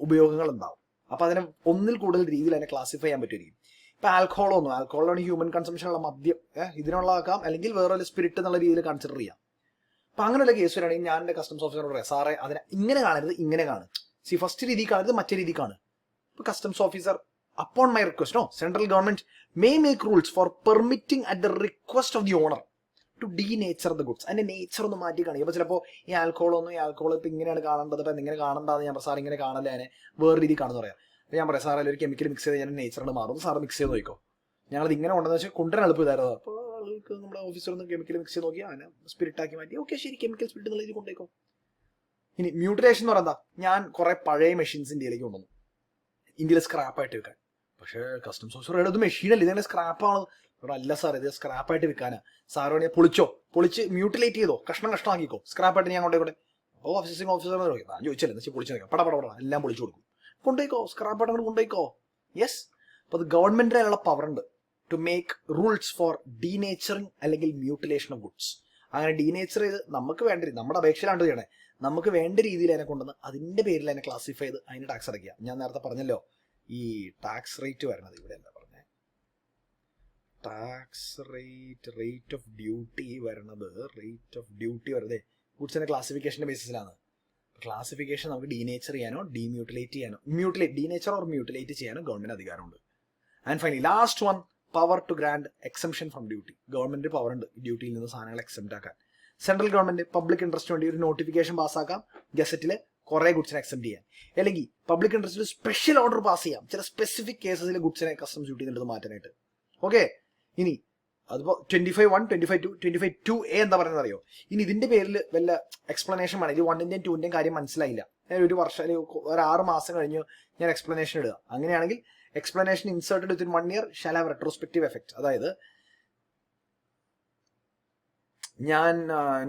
ഉപയോഗങ്ങൾ ഉണ്ടാവും. അപ്പൊ അതിനെ ഒന്നിൽ കൂടുതൽ രീതിയിൽ അതിനെ ക്ലാസിഫൈ ചെയ്യാൻ പറ്റുമായിരിക്കും. ഇപ്പൊ ആൽക്കഹോളാണ് ഹ്യൂമൻ കൺസംഷനുള്ള മദ്യം, ഇതിനുള്ളതാക്കാം, അല്ലെങ്കിൽ വേറെ സ്പിരിറ്റ് എന്നുള്ള രീതിയിൽ കൺസിഡർ ചെയ്യാം. അപ്പൊ അങ്ങനെയുള്ള കേസ് വരികയാണെങ്കിൽ ഞാൻ എൻ്റെ കസ്റ്റംസ് ഓഫീസറോട് പറയാം, സാറേ അതിനെ ഇങ്ങനെ കാണരുത്, ഇങ്ങനെ കാണും. ഫസ്റ്റ് രീതി കാണരുത്, മറ്റേ രീതി കാണും. ഇപ്പൊ customs officer upon my request central government may make rules for permitting at the request of the owner to denature the goods. അതിന്റെ നേച്ചർ ഒന്ന് മാറ്റി കാണിക്കും. അപ്പൊ ചിലപ്പോൾ ഈ ആൽക്കഹോൾ ഇപ്പൊ ഇങ്ങനെയാണ് കാണേണ്ടത്, അപ്പൊ ഇങ്ങനെ കാണേണ്ടത് ഞാൻ സാർ ഇങ്ങനെ കാണല്ലേ, അതിനെ വേറെ രീതി കാണുന്ന പറയാം. ഞാൻ പറയാം, സാർ ഒരു കെമിക്കൽ മിക്സ് ചെയ്ത് ഞാൻ നേച്ചറിന് മാറും, സാർ മിക്സ് ചെയ്ത് നോക്കിക്കോ. ഞങ്ങളത് ഇങ്ങനെ ഉണ്ടെന്ന് വെച്ചാൽ കൊണ്ടുവരാൻ എളുപ്പം ഇതായിരുന്നു. അപ്പോൾ ആൾക്ക് നമ്മുടെ ഓഫീസറിൽ നിന്ന് കെമിക്കൽ മിക്സ് ചെയ്ത് നോക്കി അതിനെ സ്പിരിറ്റ് ആക്കി മാറ്റി, ഓക്കെ ശരി കെമിക്കൽ സ്പിരിറ്റ് എന്നുള്ള രീതി കൊണ്ടേക്കോ. ഇനി മ്യൂട്ടിലേഷൻ എന്ന് പറയുന്നത്, ഞാൻ കുറെ പഴയ മെഷീൻസ് ഇന്ത്യയിലേക്ക് കൊണ്ടുവന്നു, ഇന്ത്യയിൽ സ്ക്രാപ്പായിട്ട് വെക്കാൻ. പക്ഷേ കസ്റ്റംസ് ഓഫീസർ ഇത് മെഷീനല്ല, ഇതങ്ങനെ സ്ക്രാപ്പാണ്. അല്ല സാർ ഇത് സ്ക്രാപ്പായിട്ട് വിൽക്കാനാ. സാർ വേണമെങ്കിൽ പൊളിച്ച് മ്യൂട്ടിലേറ്റ് ചെയ്തോ, കഷ്ണമാക്കിക്കോ, സ്ക്രാപ്പായിട്ട് ഞാൻ കൊണ്ടേക്കോട്ടെ. അപ്പോൾ ഓഫീസർ ഞാൻ ചോദിച്ചല്ലേ എന്ന് വെച്ചാൽ പൊളിച്ച് നോക്കാം, പട എല്ലാം പൊളിച്ചു കൊടുക്കും, കൊണ്ടുപോയിക്കോ, സ്ക്രാപ്പായിട്ട് അങ്ങോട്ട് കൊണ്ടുപോയിക്കോ. യെസ്. അപ്പോൾ അത് ഗവൺമെന്റിനുള്ള പവർ ഉണ്ട് ടു മേക്ക് റൂൾസ് ഫോർ ഡീനേച്ചറിങ് അല്ലെങ്കിൽ മ്യൂട്ടിലേഷൻ ഓഫ് ഗുഡ്സ്. അങ്ങനെ ഡീനേച്ചർ ചെയ്ത് നമുക്ക് വേണ്ട രീതി, നമ്മുടെ അപേക്ഷയിലാണ്ട് ചെയ്യണേ, നമുക്ക് വേണ്ട രീതിയിൽ അതിനെ കൊണ്ടുവന്ന് അതിന്റെ പേരിൽ അതിനെ ക്ലാസിഫൈ ചെയ്ത് അതിന് ടാക്സ് അടയ്ക്കുക. ഞാൻ നേരത്തെ പറഞ്ഞല്ലോ ഈ ടാക്സ് റേറ്റ് വരുന്നത് ഇവിടെ എന്താ പറഞ്ഞത്, ടാക്സ് റേറ്റ് ഓഫ് ഡ്യൂട്ടി വരുന്നത് ഗുഡ്സിന്റെ ക്ലാസിഫിക്കേഷന്റെ ബേസിസിലാണ്. ക്ലാസിഫിക്കേഷൻ നമുക്ക് ഡീനേച്ചർ ചെയ്യാനോ ഡീമ്യൂട്ടിലേറ്റ് ചെയ്യാനോ, ഡീനേച്ചർ ഓർ മ്യൂട്ടിലേറ്റ് ചെയ്യാനോ ഗവൺമെന്റ് അധികാരമുണ്ട്. And finally last one, power to grant exemption from duty. Government power ഉണ്ട് ഡ്യൂട്ടിയിൽ നിന്ന് സാധനങ്ങൾ എക്സെപ്റ്റ് ആക്കാൻ. സെൻട്രൽ ഗവൺമെന്റ് പബ്ലിക് ഇൻട്രസ്റ്റ് വേണ്ടി ഒരു നോട്ടിഫിക്കേഷൻ പാസ്സാക്കാം, ഗസറ്റിൽ കുറേ ഗുഡ്സിനെ എക്സെപ്റ്റ് ചെയ്യാൻ, അല്ലെങ്കിൽ പബ്ലിക് ഇൻട്രസ്റ്റിൽ സ്പെഷ്യൽ ഓർഡർ പാസ് ചെയ്യാം ചില സ്പെസിഫിക് കേസസിൽ ഗുഡ്സിനെ കസ്റ്റംസ് ഡ്യൂട്ടി നിന്നിട്ട് മാറ്റാനായിട്ട്. ഓക്കെ, ഇനി അതിപ്പോൾ 25(1), 25(2), 25(2)A എന്താ പറയുന്നത് അറിയോ? ഇനി ഇതിന്റെ പേരിൽ വല്ല എക്സ്പ്ലനേഷൻ വേണം. ഇത് 1ന്റെയും 2ന്റെയും കാര്യം മനസ്സിലായില്ല, ഞാൻ ഒരു വർഷം അല്ലെങ്കിൽ ഒരു 6 മാസം കഴിഞ്ഞ് ഞാൻ എക്സ്പ്ലനേഷൻ ഇടുക. അങ്ങനെയാണെങ്കിൽ explanation inserted within 1 year shall have retrospective effect. അതായത് ഞാൻ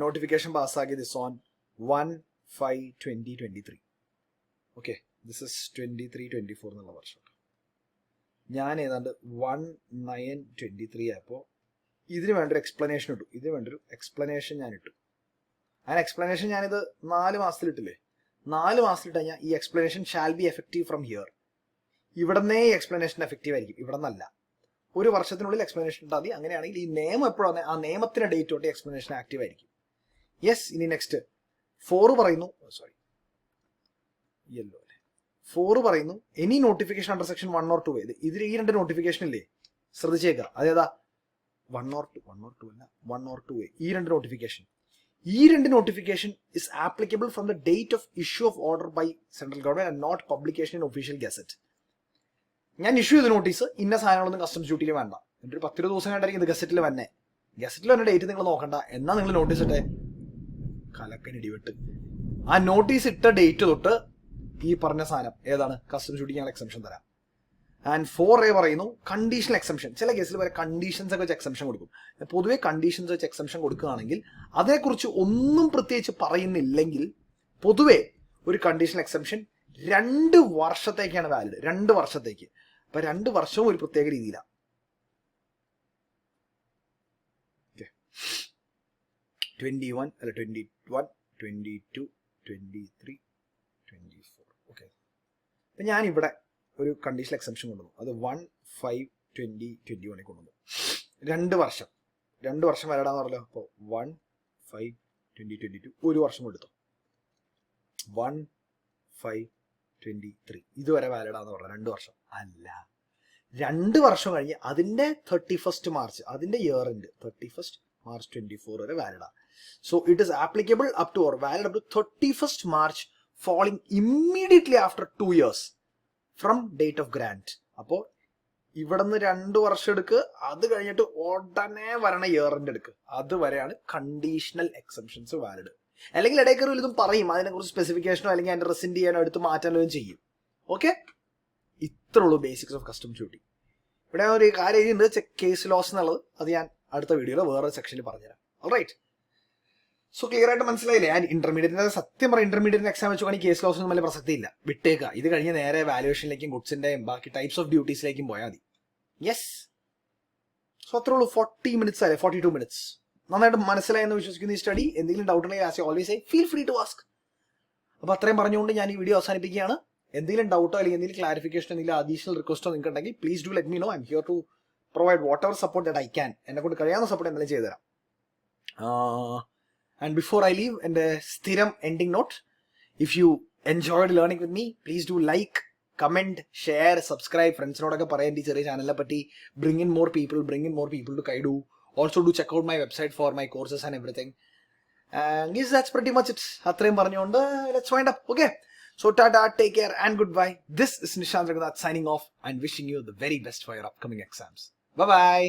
നോട്ടിഫിക്കേഷൻ പാസ്സാക്കിയത് this on 1/5/2023. Okay, this is 23-24 എന്നുള്ള വർഷം. ഞാൻ ഏതാണ്ട് 1/9/23 ആയപ്പോൾ ഇതിന് വേണ്ടൊരു എക്സ്പ്ലനേഷൻ ഇട്ടു. ഇതിന് വേണ്ടൊരു എക്സ്പ്ലനേഷൻ ഞാൻ ഇട്ടു. ആ എക്സ്പ്ലനേഷൻ ഞാനിത് 4 മാസത്തിലിട്ടില്ലേ, 4 മാസത്തിലിട്ട് കഴിഞ്ഞാൽ ഈ explanation shall be effective from here. ഇവിടുന്നേ ഈ എക്സ്പ്ലനേഷൻ എഫക്റ്റീവ് ആയിരിക്കും, ഇവിടെ നിന്നല്ല. ഒരു വർഷത്തിനുള്ളിൽ എക്സ്പ്ലനേഷൻ ഇട്ടാൽ മതി. അങ്ങനെയാണെങ്കിൽ ഈ നിയമം എപ്പോഴാണ് ആ നിയമത്തിന്റെ ഡേറ്റ് തൊട്ട് എക്സ്പ്ലനേഷൻ ആക്റ്റീവ് ആയിരിക്കും. യെസ്, ഇനി നെക്സ്റ്റ് 4 പറയുന്നു, സോറി യെല്ലോ അല്ലേ, 4 പറയുന്നു any notification under section 1 or 2. ഇതിൽ ഈ 2 നോട്ടിഫിക്കേഷൻ ഇല്ലേ, ശ്രദ്ധിച്ചേക്കുക. അതേതാ 1 or 2 അല്ല, 1 or 2A. ഈ 2 നോട്ടിഫിക്കേഷൻ, ഈ 2 notification is applicable from the date of issue of order by central government and not publication in official gazette. ഞാൻ ഇഷ്യൂ ചെയ്ത നോട്ടീസ് ഇന്ന സാധനങ്ങളൊന്നും കസ്റ്റംസ് ഡ്യൂട്ടിയിൽ വേണ്ട, എന്നിട്ട് 10-20 ദിവസം കണ്ടായിരിക്കും ഇത് ഗസറ്റിൽ വന്നെ. ഗസറ്റിൽ വന്ന ഡേറ്റ് നിങ്ങൾ നോക്കണ്ട, എന്നാ നിങ്ങൾ നോട്ടീസ് ഇട്ടെ കലക്കൻ ഇടിവെട്ട്. ആ നോട്ടീസ് ഇട്ട ഡേറ്റ് തൊട്ട് ഈ പറഞ്ഞ സാധനം ഏതാണ് കസ്റ്റംസ് ഡ്യൂട്ടി ഞങ്ങൾ എക്സംഷൻ തരാം. ആൻഡ് 4A പറയുന്നു കണ്ടീഷണൽ എക്സംഷൻ. ചില കേസിൽ വരെ കണ്ടീഷൻസ് ഒക്കെ വെച്ച് എക്സംഷൻ കൊടുക്കും. പൊതുവെ കണ്ടീഷൻസ് വെച്ച് എക്സംഷൻ കൊടുക്കുകയാണെങ്കിൽ അതേക്കുറിച്ച് ഒന്നും പ്രത്യേകിച്ച് പറയുന്നില്ലെങ്കിൽ പൊതുവെ ഒരു കണ്ടീഷണൽ എക്സംഷൻ 2 വർഷത്തേക്കാണ് വാലിഡ്. 2 വർഷത്തേക്ക്. അപ്പൊ 2 വർഷവും ഒരു പ്രത്യേക രീതിയിലാണ്. 21, 22, 23, 24. ഓക്കെ, അപ്പൊ ഞാനിവിടെ ഒരു കണ്ടീഷണൽ എക്സംഷൻ കൊണ്ടുവന്നു. അത് 1/5/2021 കൊണ്ടുവന്നു. 2 വർഷം, 2 വർഷം വരടാന്ന് പറഞ്ഞല്ലോ. അപ്പോൾ 1/5/2022 1 വർഷം എടുത്തു. 1/5/23 ഇതുവരെ വാലിഡാന്ന് പറഞ്ഞ 2 വർഷം അല്ല. 2 വർഷം കഴിഞ്ഞ് അതിന്റെ 31st മാർച്ച്, അതിന്റെ ഇയർ എൻഡ് 31st March 24 വരെ വാലിഡാ. So it is applicable up to or valid up to 31st March following immediately after 2 years from date of grant. അപ്പോൾ ഇവിടെ നിന്ന് 2 വർഷം എടുക്ക്, അത് കഴിഞ്ഞിട്ട് ഉടനെ വരണ ഇയർ എൻഡ് എടുക്ക്. അതുവരെയാണ് കണ്ടീഷണൽ എക്സംഷൻസ് വാലിഡ്. അല്ലെങ്കിൽ ഇടയ്ക്ക് ഇതും പറയും, അതിനെക്കുറിച്ച് സ്പെസിഫിക്കേഷനോ അല്ലെങ്കിൽ അതിന്റെ റെസിൻഡ് ചെയ്യാനോ എടുത്ത് മാറ്റാനോ ചെയ്യും. ഓക്കെ, ഇത്രേ ഉള്ളൂ ബേസിക്സ് ഓഫ് കസ്റ്റംസ് ഡ്യൂട്ടി. ഇവിടെ ഒരു കാര്യം ചെയ്യുന്നത് കേസ് ലോസ് എന്നുള്ളത്, അത് ഞാൻ അടുത്ത വീഡിയോയിൽ വേറെ സെക്ഷനിൽ പറഞ്ഞുതരാം. ഓൾറൈറ്റ്, സോ ക്ലിയർ ആയിട്ട് മനസ്സിലായില്ലേ? ആൻഡ് ഇന്റർമീഡിയറ്റിന്റെ സത്യം പറയാം, ഇന്റർമീഡിയറ്റ് എക്സാം വെച്ചുകൊണ്ട് കേസ് ലോസ് ഒന്നും വലിയ പ്രസക്തി ഇല്ല, വിട്ടേക്കുക. ഇത് കഴിഞ്ഞ് നേരെ വാല്യുവേഷനിലേക്കും ഗുഡ്സിന്റെയും ബാക്കി ടൈപ്സ് ഓഫ് ഡ്യൂട്ടീസിലേക്കും പോയാൽ മതി. യെസ്, സോ അത്രേ ഉള്ളൂ. 40 minutes അല്ലേ, 42 minutes. നന്നായിട്ട് മനസ്സിലായെന്ന് വിശ്വസിക്കുന്ന ഈ സ്റ്റഡി. എന്തെങ്കിലും ഡൗട്ട് ഉണ്ടെങ്കിൽ as you always feel free to ask. അപ്പൊ അത്രയും പറഞ്ഞുകൊണ്ട് ഞാൻ ഈ വീഡിയോ അവസാനിപ്പിക്കുകയാണ്. എന്തെങ്കിലും ഡൗട്ടോ അല്ലെങ്കിൽ എന്തെങ്കിലും ക്ലാരിഫിക്കേഷൻ, എന്തെങ്കിലും അഡീഷണൽ റിക്വസ്റ്റോ നിങ്ങൾക്ക് ഉണ്ടെങ്കിൽ please do let me know. I'm here to provide whatever support that I can. എന്നെ കൊണ്ട് കഴിയാവുന്ന സപ്പോർട്ട് എന്തെങ്കിലും ചെയ്തുതരാം. ആൻഡ് ബിഫോർ ഐ ലീവ്, എൻ്റെ സ്ഥിരം ending note, if you enjoyed learning with me, please do like, comment, share, subscribe. ഫ്രണ്ട്സിനോടൊക്കെ പറയാൻ ഈ ചെറിയ ചാനലിനെ പറ്റി. Bring in more people to കൈഡു. Also do check out my website for my courses and everything. And yes, that's pretty much it. അത്രയും പറഞ്ഞുകൊണ്ട് let's wind up. Okay, so tata, take care and goodbye. This is Nishant Raghunath signing off and wishing you the very best for your upcoming exams. Bye bye.